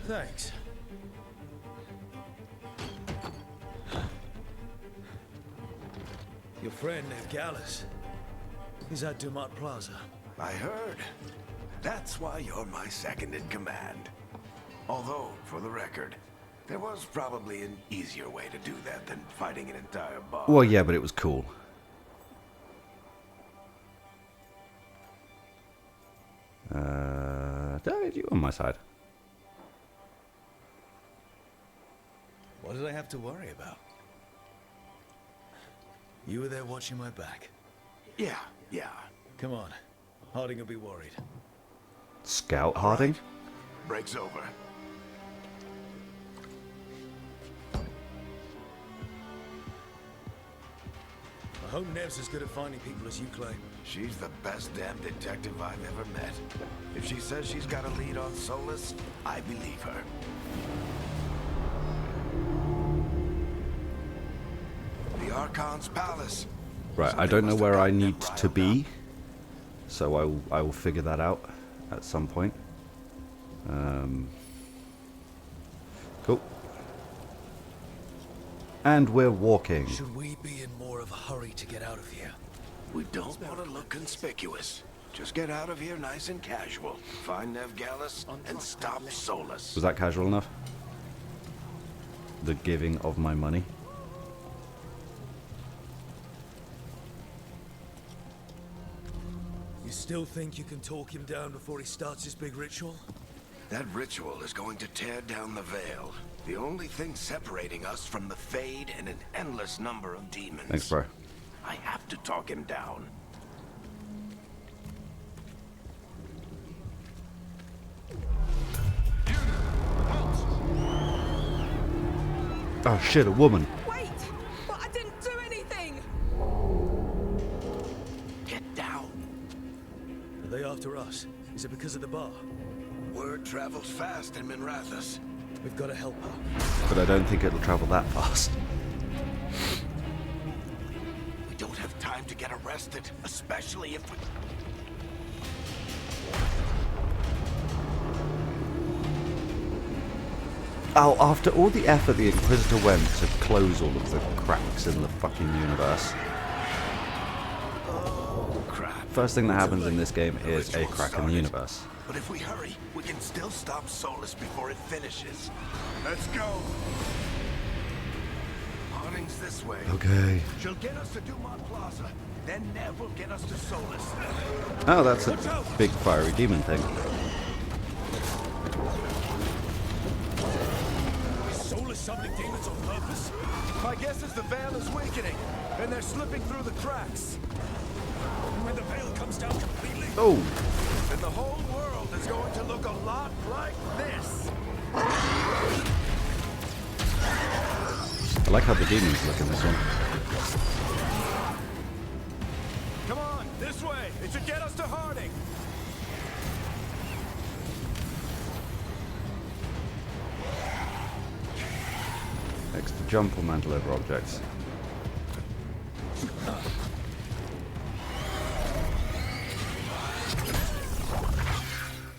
Thanks. Your friend Nev Gallus is at Dumat Plaza. I heard. That's why you're my second in command. Although, for the record, there was probably an easier way to do that than fighting an entire bar. Well, yeah, but it was cool. You on my side. What did I have to worry about? You were there watching my back. Yeah. Come on. Harding will be worried. Scout Harding? Break's over. I hope Nev's as good at finding people as you claim. She's the best damn detective I've ever met. If she says she's got a lead on Solas, I believe her. The Archon's palace. Right, I Something don't know must have where I gotten them need riled to be. up. So I will figure that out at some point. Cool. And we're walking. Should we be in more of a hurry to get out of here? We don't want to look conspicuous. Just get out of here nice and casual. Find Veilguard and stop Solas. Was that casual enough? The giving of my money. You still think you can talk him down before he starts his big ritual? That ritual is going to tear down the Veil. The only thing separating us from the Fade and an endless number of demons. Thanks, bro. I have to talk him down. Oh shit, a woman. Wait! But I didn't do anything! Get down. Are they after us? Is it because of the bar? Word travels fast in Minrathous. We've got to help her. But I don't think it'll travel that fast. We don't have time to get arrested, especially if we... Oh, after all the effort the Inquisitor went to close all of the cracks in the fucking universe. Oh, crap. First thing that happens in this game The is a ritual crack in the started. universe. But if we hurry, we can still stop Solas before it finishes. Let's go. Harding's this way. Okay. She'll get us to Dumont Plaza. Then Nev will get us to Solas. Oh, that's a big fiery demon thing. Solas summoning demons on purpose? My guess is the Veil is weakening, and they're slipping through the cracks. When the veil comes down completely? Oh! And the whole world is going to look a lot like this. I like how the demons look in this one. Come on, this way. It should get us to Harding. Next to jump or mantle over objects.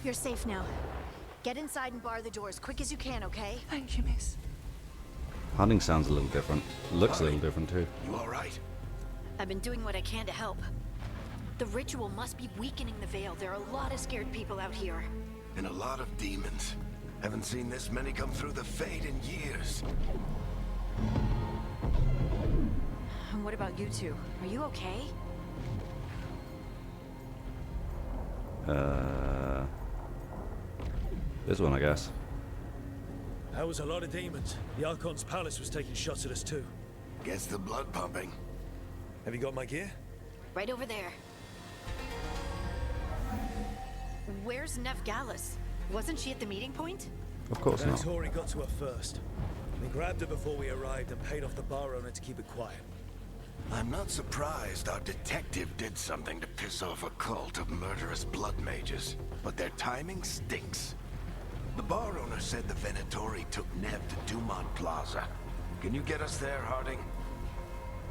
You're safe now. Get inside and bar the door as quick as you can, okay? Thank you, miss. Hunting sounds a little different. Looks a little different too. You all right? I've been doing what I can to help. The ritual must be weakening the Veil. There are a lot of scared people out here. And a lot of demons. Haven't seen this many come through the Fade in years. And what about you two? Are you okay? This one, I guess. That was a lot of demons. The Archon's palace was taking shots at us too. Gets the blood pumping. Have you got my gear? Right over there. Where's Veilguard? Wasn't she at the meeting point? Of course not. Tori got to her first. They grabbed her before we arrived and paid off the bar owner to keep it quiet. I'm not surprised our detective did something to piss off a cult of murderous blood mages. But their timing stinks. The bar owner said the Venatori took Nev to Dumont Plaza. Can you get us there, Harding?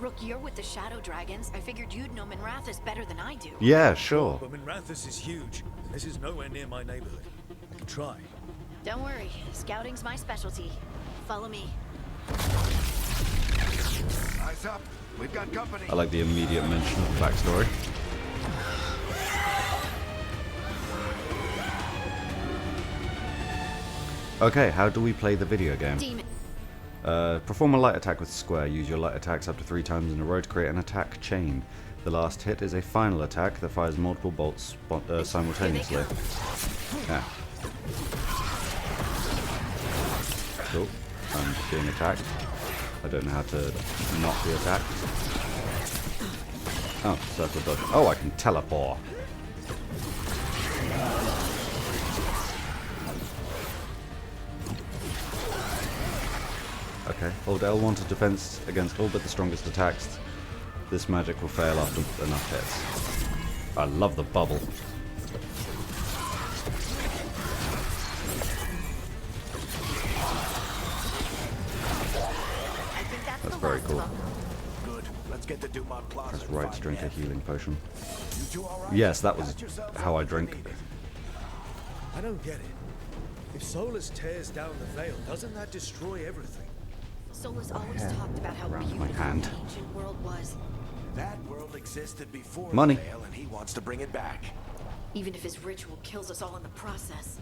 Rook, you're with the Shadow Dragons. I figured you'd know Minrathous better than I do. Yeah, sure. But Minrathous is huge, and this is nowhere near my neighborhood. I can try. Don't worry. Scouting's my specialty. Follow me. Eyes up. We've got company. I like the immediate mention of the backstory. Okay, how do we play the video game? Demon. Perform a light attack with square. Use your light attacks up to 3 times in a row to create an attack chain. The last hit is a final attack that fires multiple bolts simultaneously. Yeah. Cool. I'm being attacked. I don't know how to not be attacked. Oh, circle dodge. Oh, I can teleport. Okay, hold L1 to defense against all but the strongest attacks. This magic will fail after enough hits. I love the bubble. I think that's That's the very last cool. of them. Good. Let's get to Dumont Plaza. That's and right find to drink a Nev. healing potion. You two all right? Yes, that was Got yourselves how I everything drink. needed. I don't get it. If Solas tears down the Veil, doesn't that destroy everything? Solas always hair talked about how around my beautiful hand. the ancient world was. That world existed before Money. the Veil, and he wants to bring it back. Even if his ritual kills us all in the process.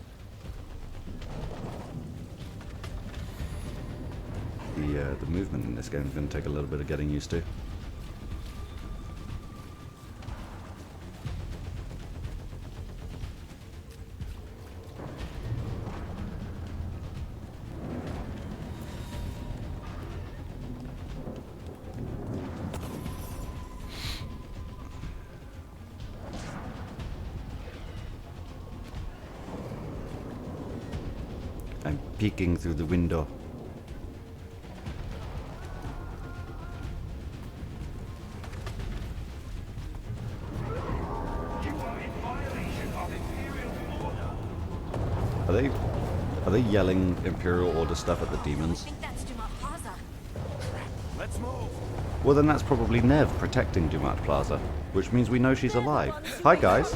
The movement in this game is going to take a little bit of getting used to. I'm peeking through the window. Are they yelling Imperial Order stuff at the I demons? think that's Dumont Plaza. Let's move. Well, then that's probably Nev protecting Dumat Plaza, which means we know she's alive. Hi, guys.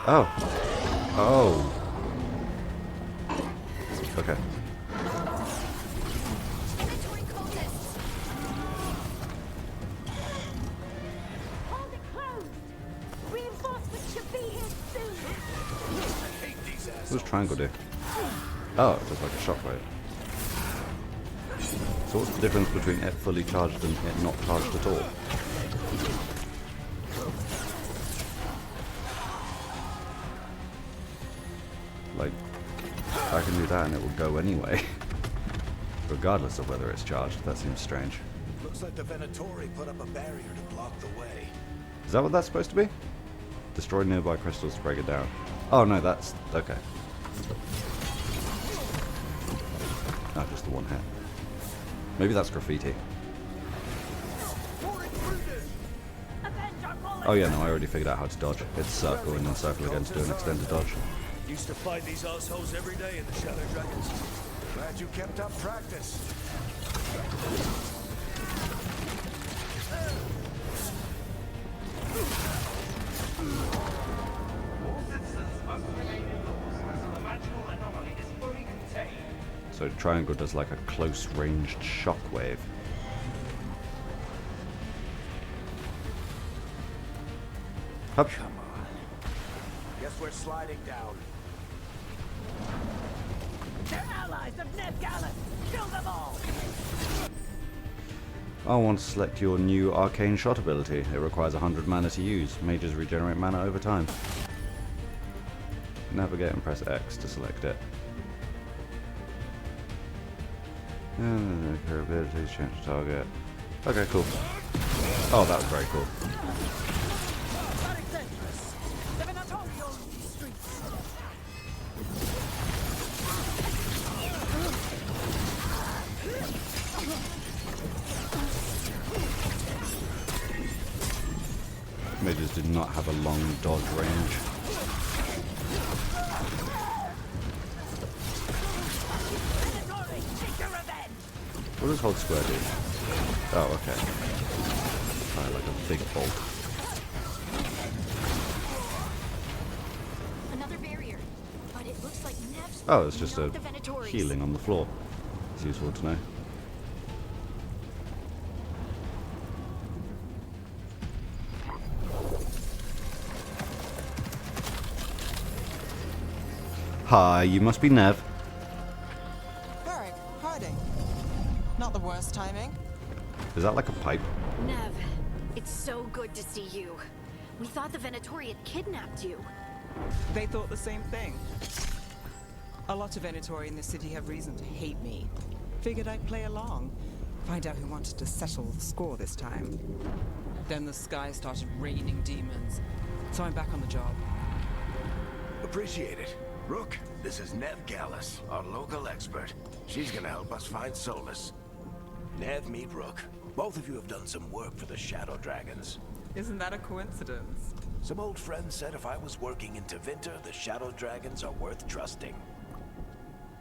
Oh. Oh. Okay. Inventory cultists! Hold it closed! Reinforcements should be here soon! What does triangle do? Oh, it does like a shockwave. So what's the difference between it fully charged and it not charged at all? Like, I can do that and it will go anyway. Regardless of whether it's charged. That seems strange. Looks like the Venatori put up a barrier to block the way. Is that what that's supposed to be? Destroy nearby crystals to break it down. Oh no, that's... okay. Oh, just the one hit. Maybe that's graffiti. Oh yeah, no, I already figured out how to dodge. It's circle and then circle again to do an extended dodge. Used to fight these assholes every day in the Shadow Dragons. Glad you kept up practice. So triangle does like a close ranged shockwave. Hup. Come on. Guess we're sliding down. They're allies of Ned Gallus! Kill them all! I want to select your new arcane shot ability. It requires 100 mana to use. Mages regenerate mana over time. Navigate and press X to select it. And her abilities change the target. Okay, cool. Oh, that was very cool. The Venatori own these streets! Mages did not have a long dodge range. Venatori, take your revenge! What does hold square do? Oh, okay. Oh, like a big bolt. Another barrier. But it looks like Nev's Oh, it's just a not the Venatoris. healing on the floor. It's useful to know. Hi, you must be Nev. Varric, hiding. Not the worst timing. Is that like a pipe? Nev, it's so good to see you. We thought the Venatori had kidnapped you. They thought the same thing. A lot of Venatori in the city have reason to hate me. Figured I'd play along. Find out who wanted to settle the score this time. Then the sky started raining demons. So I'm back on the job. Appreciate it. Rook, this is Nev Gallus, our local expert. She's gonna help us find Solas. Nev, meet Rook. Both of you have done some work for the Shadow Dragons. Isn't that a coincidence? Some old friends said if I was working in Tevinter, the Shadow Dragons are worth trusting.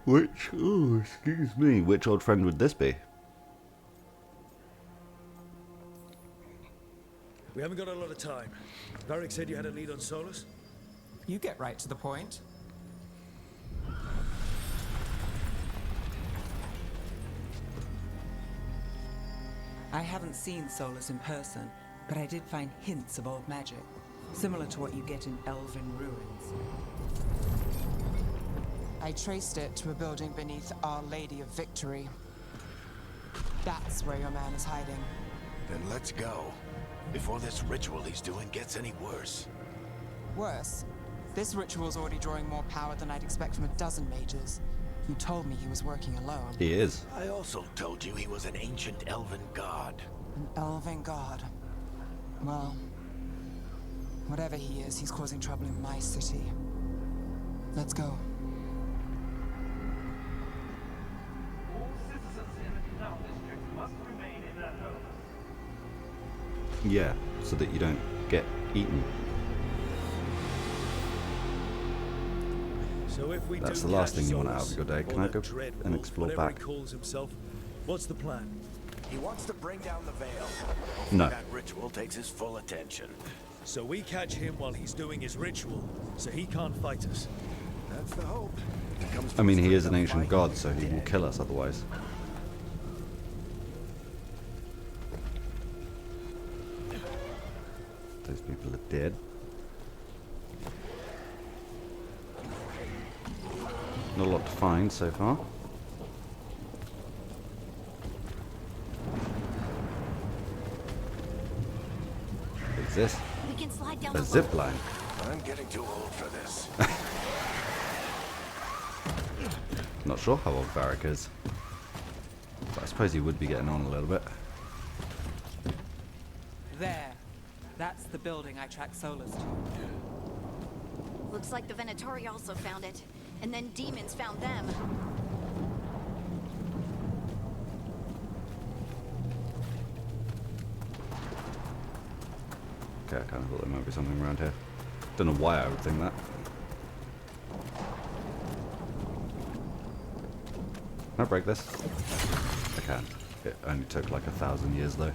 Excuse me, which old friend would this be? We haven't got a lot of time. Varric said you had a lead on Solas? You get right to the point. I haven't seen Solas in person, but I did find hints of old magic, similar to what you get in elven ruins. I traced it to a building beneath Our Lady of Victory. That's where your man is hiding. Then let's go. Before this ritual he's doing gets any worse. Worse, this ritual's already drawing more power than I'd expect from a dozen mages. You told me he was working alone. He is. I also told you he was an ancient elven god. An elven god. Well, whatever he is, he's causing trouble in my city. Let's go. Yeah, so that you don't get eaten. So if we That's do the last catch thing you want out Solas, of your day. Can or I the go Dread and Wolf, explore whatever back? he calls himself, what's the plan? He wants to bring down the veil. No. That ritual takes his full attention. So we catch him while he's doing his ritual, so he can't fight us. That's the hope. He comes I mean, to he us is an with a ancient fight god, with so the he will dead. kill us otherwise. Those people are dead. Not a lot to find so far. What is this? We can slide down A the zip line. I'm getting too old for this. Not sure how old Varric is. But I suppose he would be getting on a little bit. There. That's the building I tracked Solas to. Looks like the Venatori also found it. And then demons found them. Okay, I kind of thought there might be something around here. Don't know why I would think that. Can I break this? I can. It only took like 1,000 years though.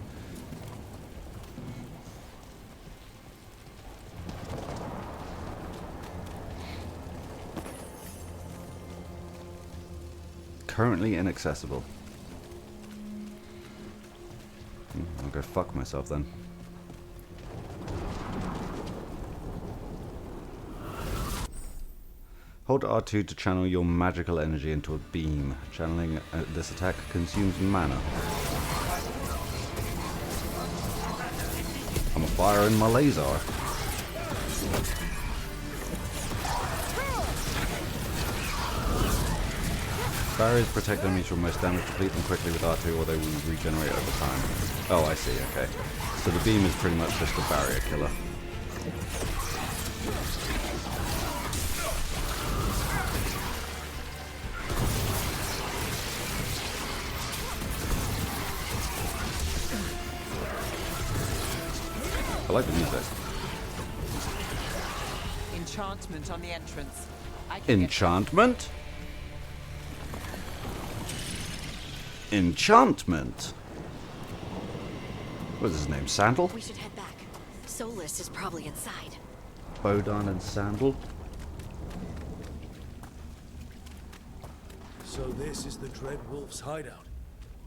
Currently inaccessible. I'll go fuck myself then. Hold R2 to channel your magical energy into a beam. Channeling this attack consumes mana. I'm a fire in my laser. Barriers protect enemies from most damage. Complete them quickly with R2 or they will regenerate over time. Oh, I see, okay. So the beam is pretty much just a barrier killer. I like the music. Enchantment on the entrance. I can get Enchantment? Enchantment? What is his name? Sandal? We should head back. Solas is probably inside. Bodan and Sandal? So this is the Dread Wolf's hideout.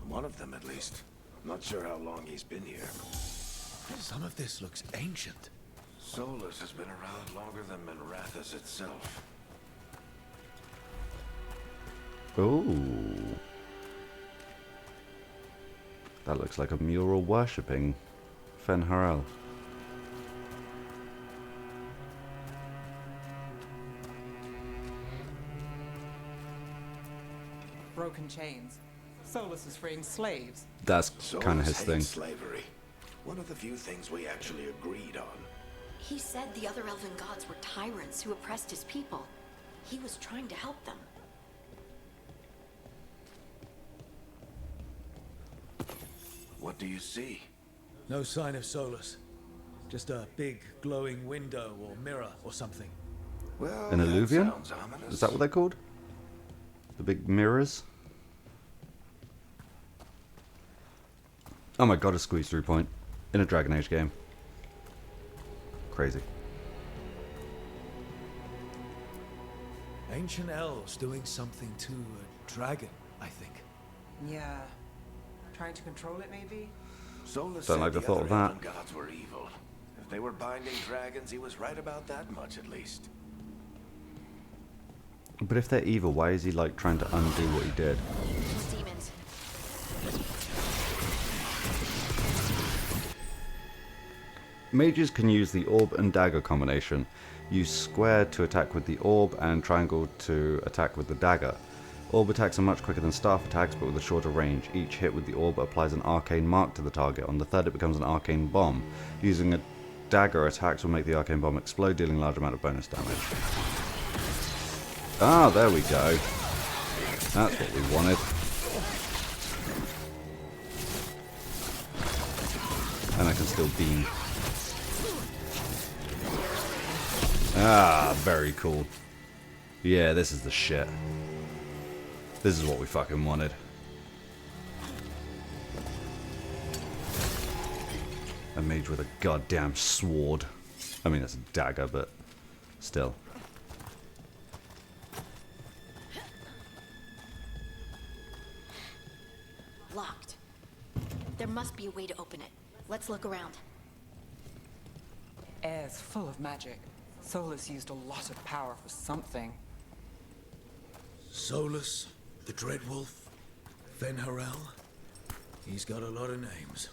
One of them, at least. Not sure how long he's been here. Some of this looks ancient. Solas has been around longer than Minrathous itself. Ooh. That looks like a mural worshipping Fen Harel. broken chains. Solas is freeing slaves. That's kind of Solas his thing. hates slavery. One of the few things we actually agreed on. He said the other elven gods were tyrants who oppressed his people. He was trying to help them. What do you see? No sign of Solas. Just a big glowing window or mirror or something. Well, An that illuvian? sounds ominous. Is that what they're called? The big mirrors? Oh my god, a squeeze through point. In a Dragon Age game. Crazy. Ancient elves doing something to a dragon, I think. Yeah. Trying to control it, maybe? Solas Don't said like the the thought other of that. Elven gods were evil. If they were binding dragons, he was right about that much, at least. But if they're evil, why is he like trying to undo what he did? More demons. Mages can use the orb and dagger combination. Use square to attack with the orb and triangle to attack with the dagger. Orb attacks are much quicker than staff attacks, but with a shorter range. Each hit with the orb applies an arcane mark to the target. On the third, it becomes an arcane bomb. Using a dagger, attacks will make the arcane bomb explode, dealing a large amount of bonus damage. Ah, there we go. That's what we wanted. And I can still beam. Ah, very cool. Yeah, this is the shit. This is what we fucking wanted. A mage with a goddamn sword. I mean, it's a dagger, but still. Locked. There must be a way to open it. Let's look around. Air's full of magic. Solas used a lot of power for something. Solas, the Dreadwolf, Venharel. He's got a lot of names.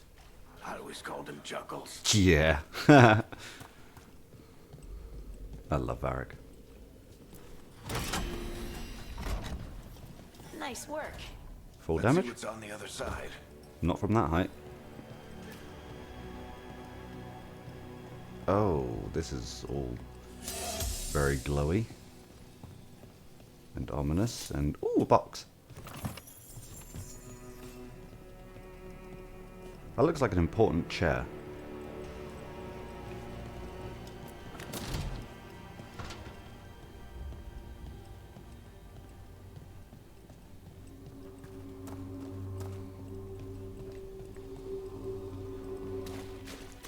I always called him Juggles. Yeah. I love Varric. Nice work. Full Let's damage? see what's on the other side. Not from that height. Oh, this is all very glowy. And ominous. And, ooh, a box. That looks like an important chair.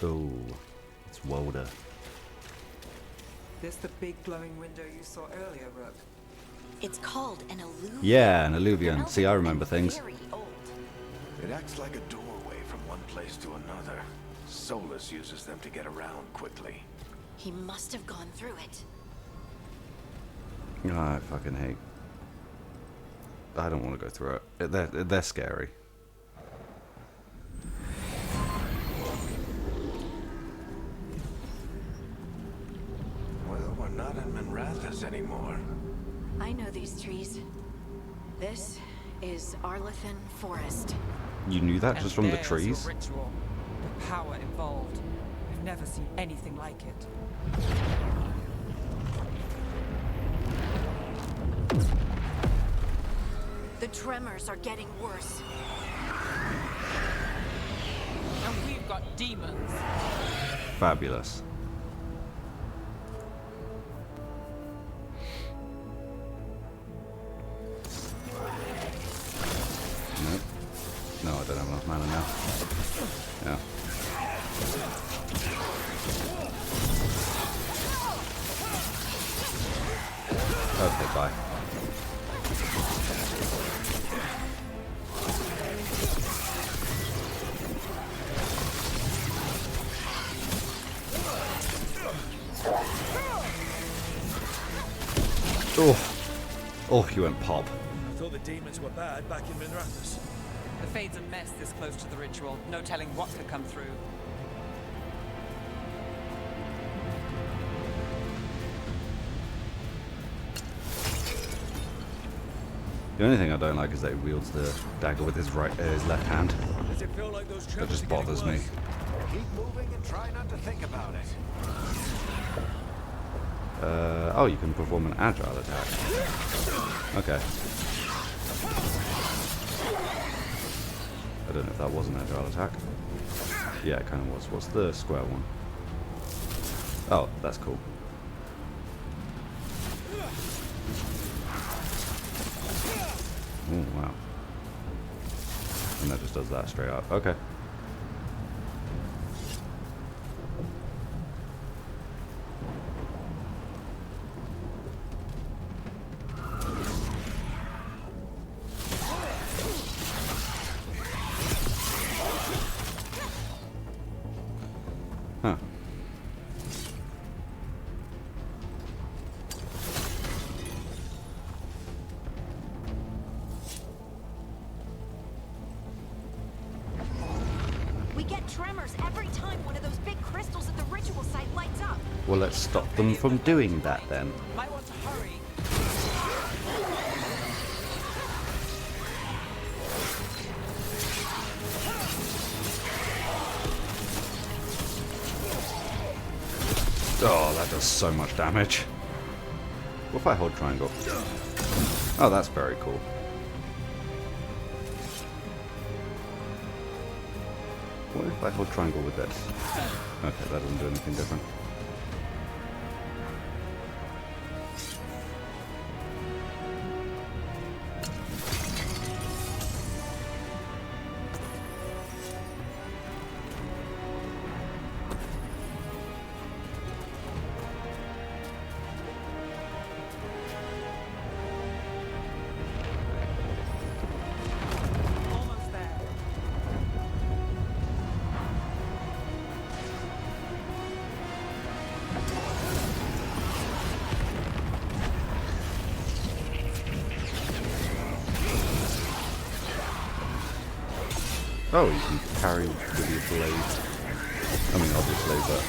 Oh, it's Walder. This the big glowing window you saw earlier, Rook? It's called an alluvion. Yeah, an alluvion. See, I remember things. Very old. It acts like a doorway from one place to another. Solas uses them to get around quickly. He must have gone through it. Oh, I fucking hate. I don't want to go through it. They're scary. Well, we're not in Minrathous anymore. I know these trees. This is Arlathan Forest. You knew that just from the there's trees? your ritual. The power involved. I've never seen anything like it. The tremors are getting worse. And we've got demons. Fabulous. Nope. No, I don't have enough mana now. Yeah. Okay, bye. Oh, oh, he went pop. I thought the demons were bad back in Minrathous. The Fade's a mess this close to the ritual. No telling what could come through. The only thing I don't like is that he wields the dagger with his left hand. Does it feel like those That tremors just are getting bothers me. worse? Keep moving and try not to think about it. Oh, you can perform an agile attack. Okay. I don't know if that was an agile attack. Yeah, it kind of was. What's the square one? Oh, that's cool. Oh, wow. And that just does that straight up. Okay. tremors every time one of those big crystals at the ritual site lights up. Well, let's stop them from doing that then. Might want to hurry. Oh, that does so much damage. What if I hold triangle? Oh, that's very cool. What if I hold triangle with this? Okay, that doesn't do anything different. Almost there. Oh, you can carry with your blade. I mean, obviously, but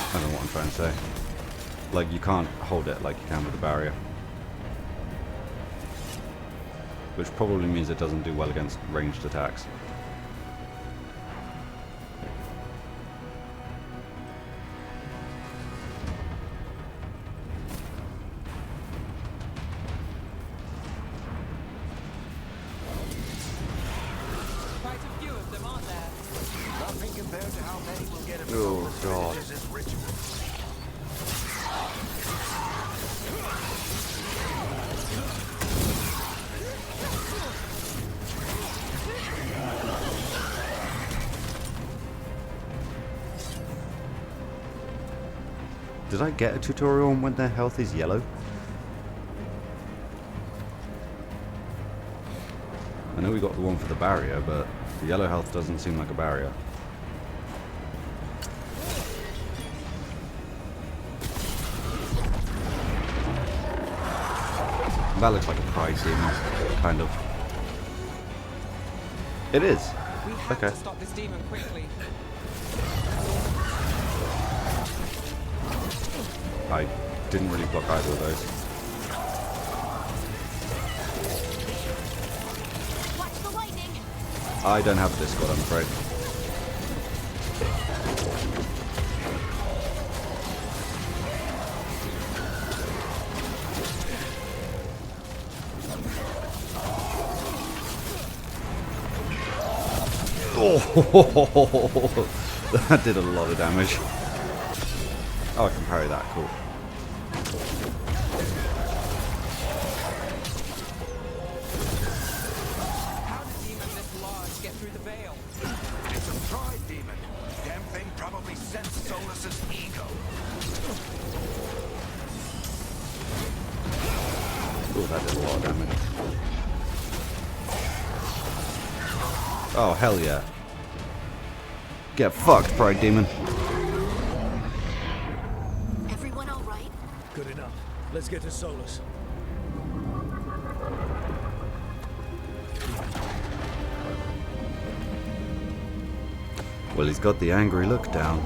I don't know what I'm trying to say. Like, you can't hold it like you can with the barrier. Which probably means it doesn't do well against ranged attacks. Quite a few of them, aren't there? Nothing compared to how many will get Oh, absorbed God. into this ritual. Did I get a tutorial on when their health is yellow? I know we got the one for the barrier, but the yellow health doesn't seem like a barrier. That looks like a pride demon, kind of. It is. We have Okay. to stop this demon quickly. I didn't really block either of those. Watch the lightning! I don't have this squad, I'm afraid. Oh, that did a lot of damage. Oh, I can parry that, cool. How did demon this large get through the veil? It's a pride demon. Damn thing probably sensed Solas's ego. Oh, that did a lot of damage. Oh, hell yeah. Get fucked, Pride Demon. Everyone all right? Good enough. Let's get to Solas. Well, he's got the angry look down.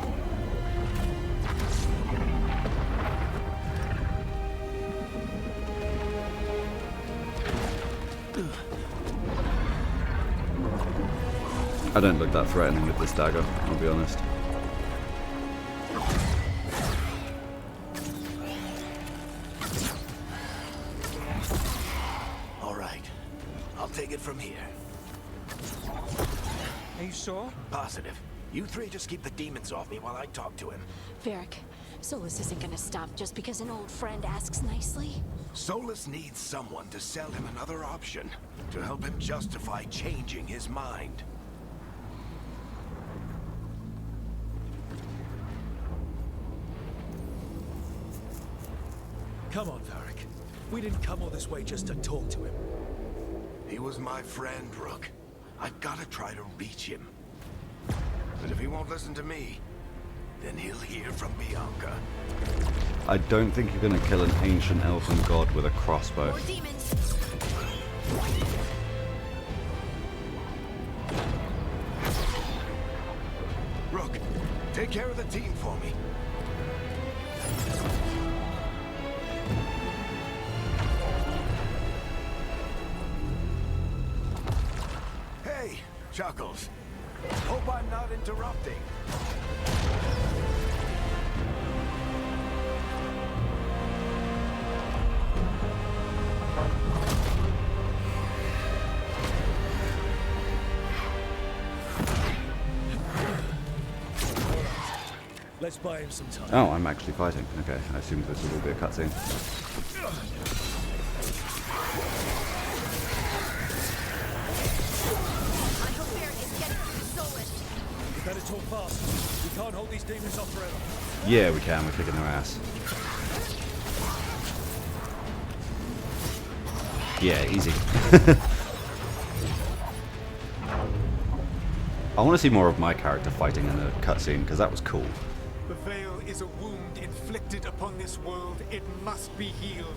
I don't look that threatening with this dagger, I'll be honest. All right. I'll take it from here. Are you sure? Positive. You three just keep the demons off me while I talk to him. Varric, Solas isn't gonna stop just because an old friend asks nicely. Solas needs someone to sell him another option, to help him justify changing his mind. Come on, Varric. We didn't come all this way just to talk to him. He was my friend, Rook. I've got to try to reach him. But if he won't listen to me, then he'll hear from Bianca. I don't think you're gonna kill an ancient elven god with a crossbow. More demons! Take care of the team for me. Hey, Chuckles. Hope I'm not interrupting. Let's buy him some time. Oh, I'm actually fighting. Okay, I assume this will be a cutscene. I hope Baron is getting through Solas. You better talk fast. We can't hold these demons off forever. Yeah, we can. We're kicking their ass. Yeah, easy. I want to see more of my character fighting in a cutscene, because that was cool. The veil is a wound inflicted upon this world. It must be healed.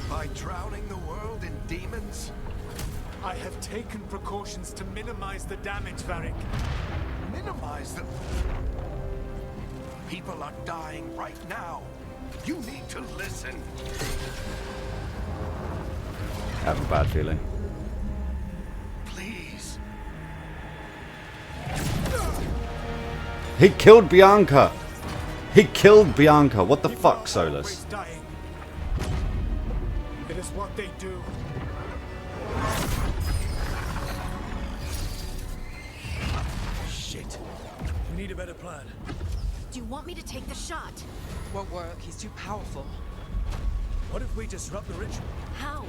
By drowning the world in demons? I have taken precautions to minimize the damage, Varric. Minimize them. People are dying right now. You need to listen. I have a bad feeling. Please. He killed Bianca! He killed Bianca! What the fuck, People are Solas? always dying. It is what they do. Shit. We need a better plan. Do you want me to take the shot? Won't work. He's too powerful. What if we disrupt the ritual? How?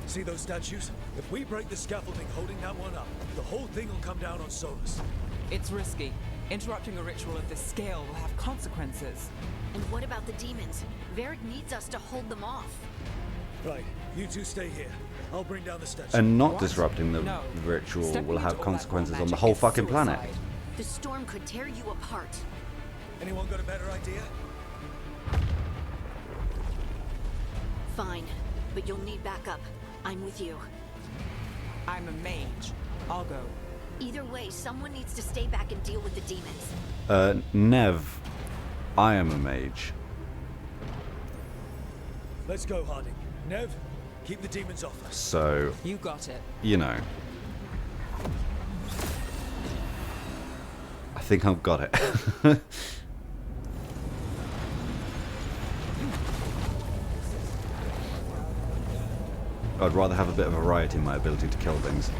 See those statues? If we break the scaffolding holding that one up, the whole thing will come down on Solas. It's risky. Interrupting a ritual of this scale will have consequences. And what about the demons? Varric needs us to hold them off. Right, you two stay here. I'll bring down the statue. And not What? disrupting the No. ritual Stepping will into have all that consequences war on the magic whole is fucking planet. suicide. The storm could tear you apart. Anyone got a better idea? Fine, but you'll need backup. I'm with you. I'm a mage. I'll go. Either way, someone needs to stay back and deal with the demons. Nev, I am a mage. Let's go, Harding. Nev, keep the demons off us. So, You got it. you know. I think I've got it. I'd rather have a bit of variety in my ability to kill things.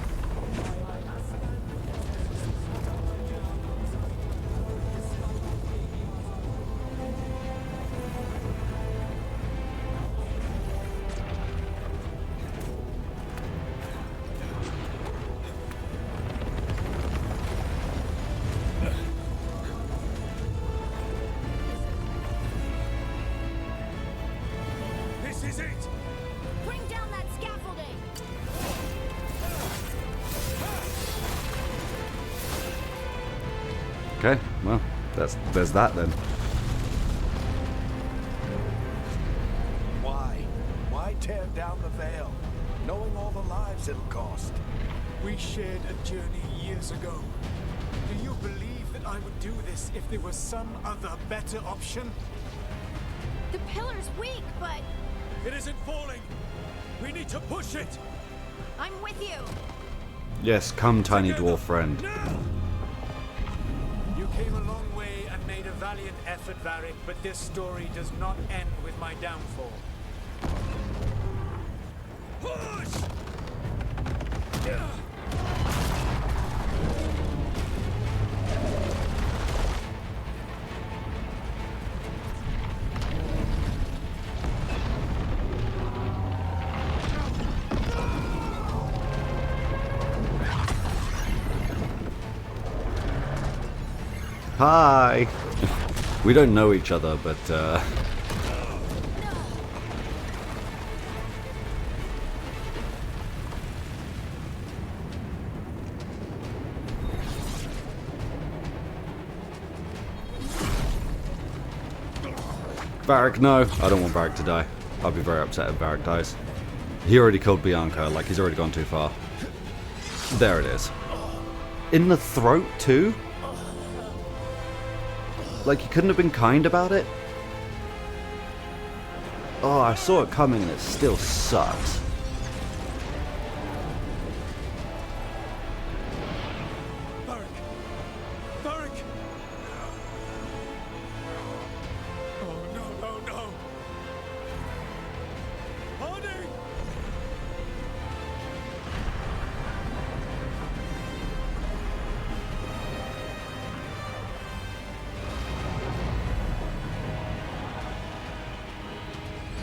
This is it! Bring down that scaffolding! Okay, well, there's that then. Why? Why tear down the veil? Knowing all the lives it'll cost. We shared a journey years ago. Do you believe that I would do this if there was some other better option? The pillar's weak, but It isn't falling! We need to push it! I'm with you. Yes, come, tiny dwarf friend. Now! You came a long way and made a valiant effort, Varric, but this story does not end with my downfall. Push! Hi! We don't know each other, but Varric, no. I don't want Varric to die. I'll be very upset if Varric dies. He already killed Bianca, like he's already gone too far. There it is. In the throat, too? Like, you couldn't have been kind about it? Oh, I saw it coming and it still sucks. Varric! Varric! Oh, no. Honey!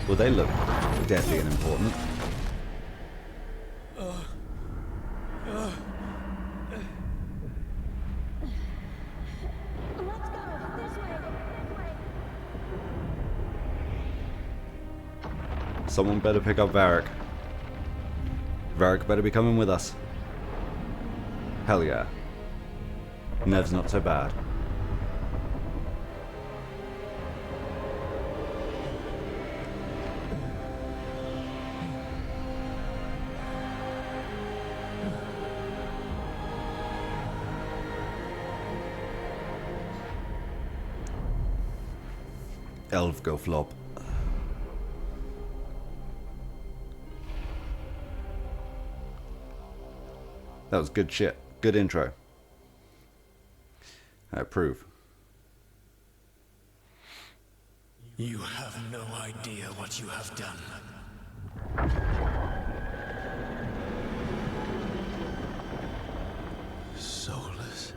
Well, they look deadly and important. Let's go. This way. Someone better pick up Varric. Varric better be coming with us. Hell yeah. Nev's not so bad. Elf go flop. That was good shit. Good intro. I approve. You have no idea what you have done. Solas.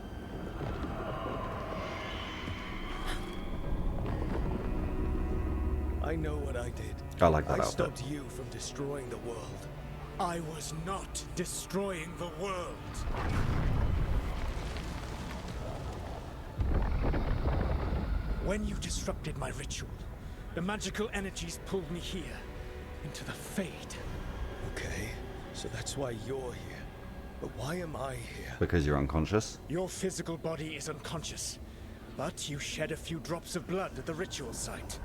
I know what I did. I like that I outfit. stopped you from destroying the world. I was not destroying the world. When you disrupted my ritual, the magical energies pulled me here, into the Fade. Okay, so that's why you're here. But why am I here? Because you're unconscious. Your physical body is unconscious, but you shed a few drops of blood at the ritual site.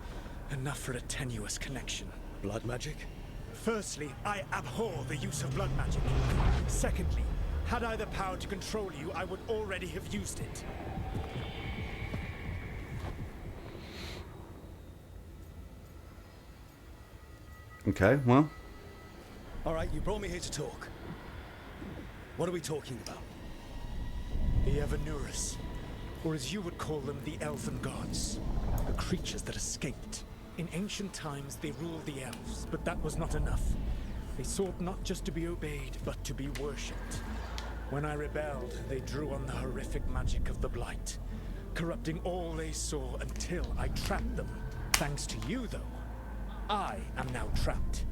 Enough for a tenuous connection. Blood magic? Firstly, I abhor the use of blood magic. Secondly, had I the power to control you, I would already have used it. Okay, well. Alright, you brought me here to talk. What are we talking about? The Evanurus, or as you would call them, the Elven Gods. The creatures that escaped. In ancient times, they ruled the elves, but that was not enough. They sought not just to be obeyed, but to be worshipped. When I rebelled, they drew on the horrific magic of the Blight, corrupting all they saw until I trapped them. Thanks to you, though, I am now trapped,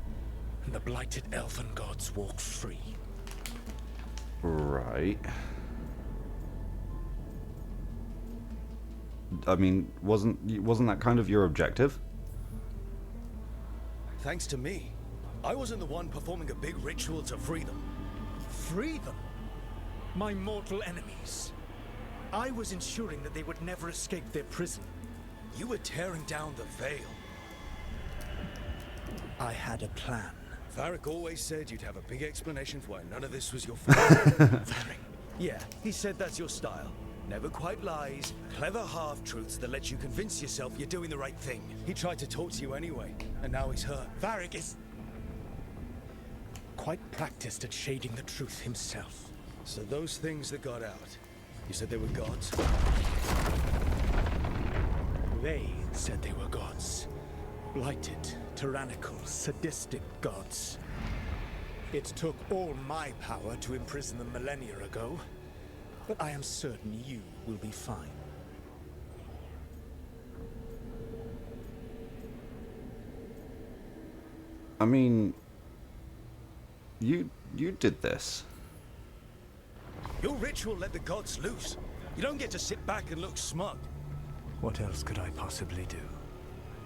and the blighted Elven Gods walk free. Right. I mean, wasn't that kind of your objective? Thanks to me. I wasn't the one performing a big ritual to free them. Free them? My mortal enemies. I was ensuring that they would never escape their prison. You were tearing down the Veil. I had a plan. Varric always said you'd have a big explanation for why none of this was your fault. Varric. Yeah, he said that's your style. Never quite lies, clever half-truths that let you convince yourself you're doing the right thing. He tried to talk to you anyway, and now he's hurt. Varric is quite practiced at shading the truth himself. So those things that got out, you said they were gods? They said they were gods. Blighted, tyrannical, sadistic gods. It took all my power to imprison them millennia ago, but I am certain you will be fine. I mean, you did this. Your ritual let the gods loose. You don't get to sit back and look smug. What else could I possibly do?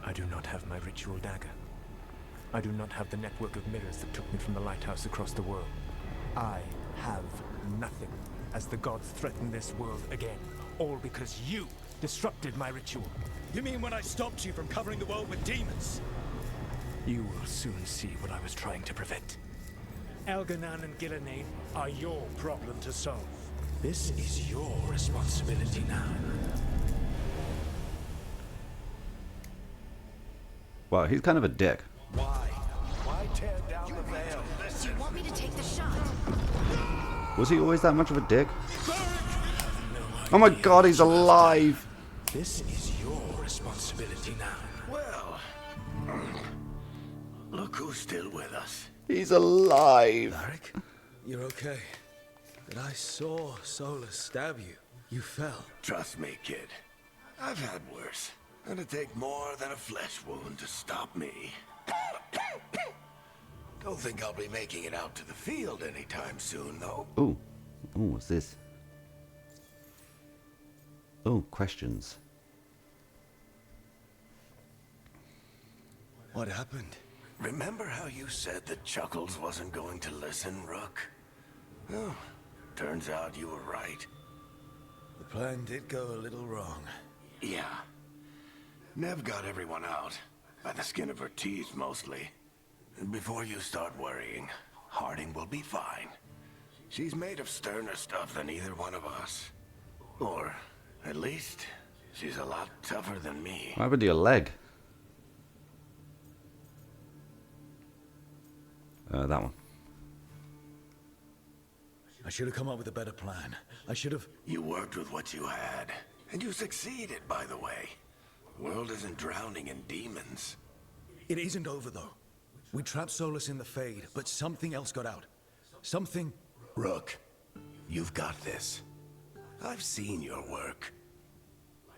I do not have my ritual dagger. I do not have the network of mirrors that took me from the lighthouse across the world. I have nothing as the gods threaten this world again. All because you disrupted my ritual. You mean when I stopped you from covering the world with demons? You will soon see what I was trying to prevent. Elganan and Gillenade are your problem to solve. This is your responsibility now. Wow, he's kind of a dick. Why? Why tear down the veil? Do you want me to take the shot? Was he always that much of a dick? Oh my god, he's alive! This is your responsibility now. Well, look who's still with us. He's alive! Varric, you're okay. But I saw Solas stab you. You fell. Trust me, kid. I've had worse. It'll take more than a flesh wound to stop me. Don't think I'll be making it out to the field anytime soon, though. Ooh. Ooh, what's this? Oh, questions. What happened? Remember how you said that Chuckles wasn't going to listen, Rook? Well, turns out you were right. The plan did go a little wrong. Yeah. Nev got everyone out. By the skin of her teeth, mostly. And before you start worrying, Harding will be fine. She's made of sterner stuff than either one of us. Or, at least, she's a lot tougher than me. What happened to your leg? That one. I should have come up with a better plan. I should have... You worked with what you had. And you succeeded, by the way. The world isn't drowning in demons. It isn't over, though. We trapped Solas in the Fade, but something else got out. Something... Rook, you've got this. I've seen your work.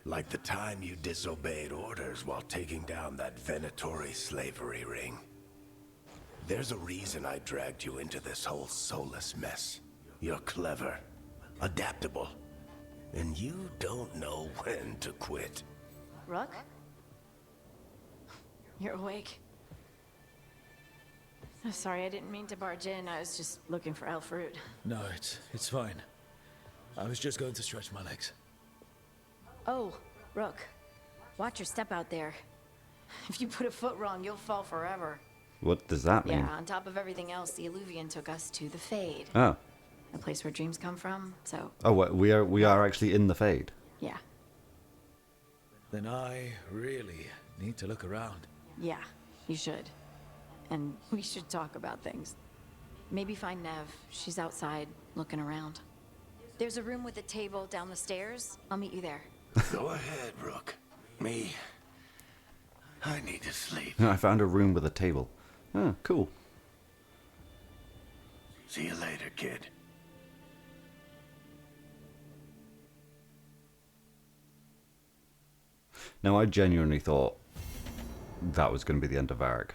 Like the time you disobeyed orders while taking down that Venatori slavery ring. There's a reason I dragged you into this whole Solas mess. You're clever, adaptable, and you don't know when to quit. Rook? You're awake. I'm sorry, I didn't mean to barge in. I was just looking for elf fruit. No, it's fine. I was just going to stretch my legs. Oh, Rook. Watch your step out there. If you put a foot wrong, you'll fall forever. What does that mean? Yeah, on top of everything else, the Illuvian took us to the Fade. Oh. The place where dreams come from, so... Oh, we are actually in the Fade. Yeah. Then I really need to look around. Yeah, you should. And we should talk about things. Maybe find Nev. She's outside, looking around. There's a room with a table down the stairs. I'll meet you there. Go ahead, Rook. Me, I need to sleep. I found a room with a table. Oh, cool. See you later, kid. Now, I genuinely thought that was going to be the end of Varric.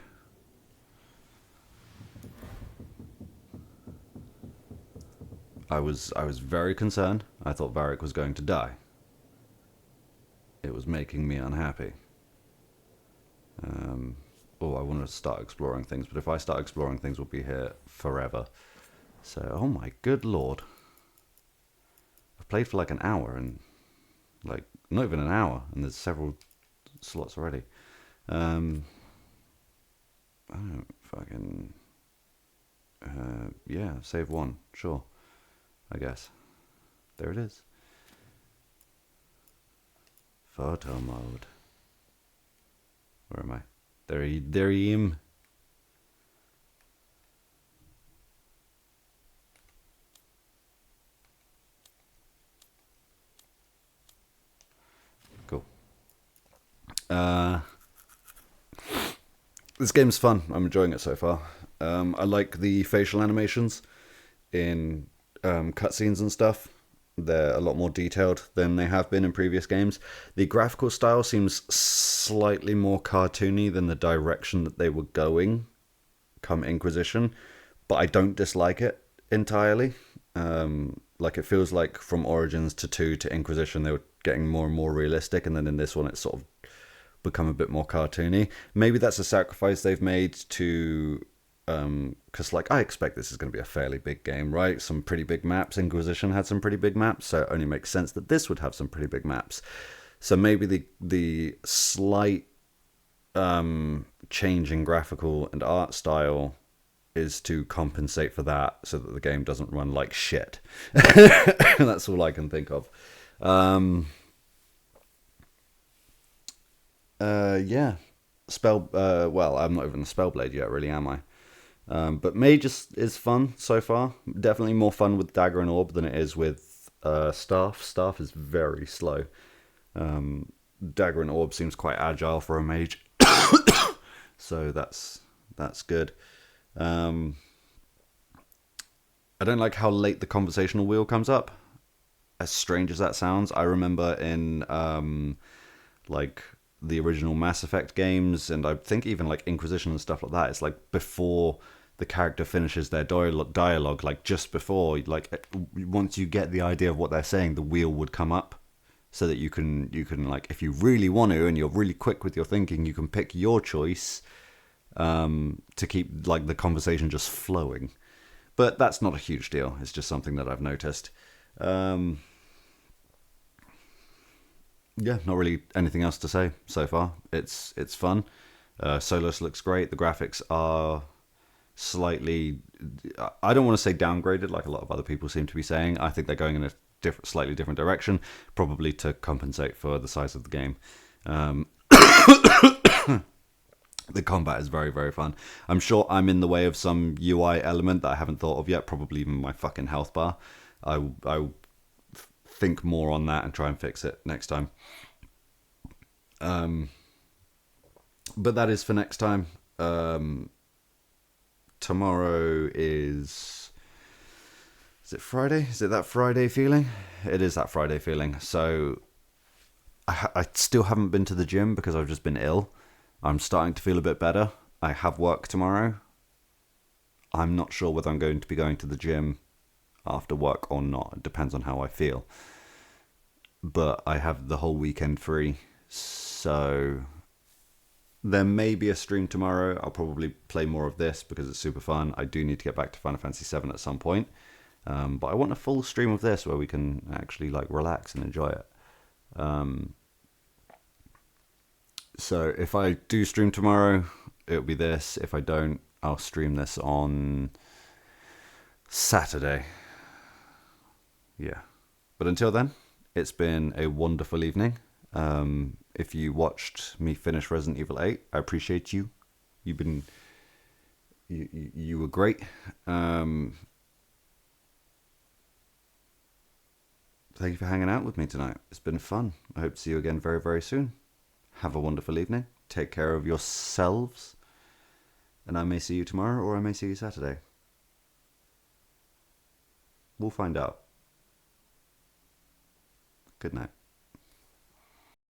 I was very concerned. I thought Varric was going to die. It was making me unhappy. I want to start exploring things, but if I start exploring things, we'll be here forever. So, oh my good lord. I've played for like an hour, and like, not even an hour, and there's several slots already. I don't fucking... yeah, save one, sure. I guess. There it is. Photo mode. Where am I? There I am. Cool. This game's fun. I'm enjoying it so far. I like the facial animations in cutscenes and stuff. They're a lot more detailed than they have been in previous games. The graphical style seems slightly more cartoony than the direction that they were going come Inquisition, but I don't dislike it entirely. Like, it feels like from Origins to 2 to Inquisition they were getting more and more realistic, and then in this one it's sort of become a bit more cartoony. Maybe that's a sacrifice they've made to... because like, I expect this is going to be a fairly big game, right? Some pretty big maps. Inquisition had some pretty big maps, so it only makes sense that this would have some pretty big maps. So maybe the slight change in graphical and art style is to compensate for that, so that the game doesn't run like shit. That's all I can think of. Yeah. well, I'm not even a Spellblade yet, really, am I? But Mage is fun so far. Definitely more fun with Dagger and Orb than it is with Staff. Staff is very slow. Dagger and Orb seems quite agile for a Mage. So that's good. I don't like how late the conversational wheel comes up. As strange as that sounds, I remember in like the original Mass Effect games, and I think even like Inquisition and stuff like that, it's like before the character finishes their dialogue, like just before, like once you get the idea of what they're saying, the wheel would come up so that you can like, if you really want to and you're really quick with your thinking, you can pick your choice to keep like the conversation just flowing. But that's not a huge deal. It's just something that I've noticed. Yeah, not really anything else to say so far. It's fun. Solas looks great. The graphics are slightly, I don't want to say downgraded like a lot of other people seem to be saying. I think they're going in a slightly different direction, probably to compensate for the size of the game. The combat is very, very fun. I'm sure I'm in the way of some UI element that I haven't thought of yet, probably even my fucking health bar. I think more on that and try and fix it next time. But that is for next time. Tomorrow is it Friday? Is it that Friday feeling? It is that Friday feeling. So I still haven't been to the gym because I've just been ill. I'm starting to feel a bit better. I have work tomorrow. I'm not sure whether I'm going to be going to the gym after work or not. It depends on how I feel. But I have the whole weekend free, so there may be a stream tomorrow. I'll probably play more of this because it's super fun. I do need to get back to Final Fantasy VII at some point, but I want a full stream of this where we can actually like relax and enjoy it. So if I do stream tomorrow, it'll be this. If I don't, I'll stream this on Saturday. Yeah. But until then, it's been a wonderful evening. If you watched me finish Resident Evil 8, I appreciate you. You were great. Thank you for hanging out with me tonight. It's been fun. I hope to see you again very, very soon. Have a wonderful evening. Take care of yourselves. And I may see you tomorrow, or I may see you Saturday. We'll find out. Good night.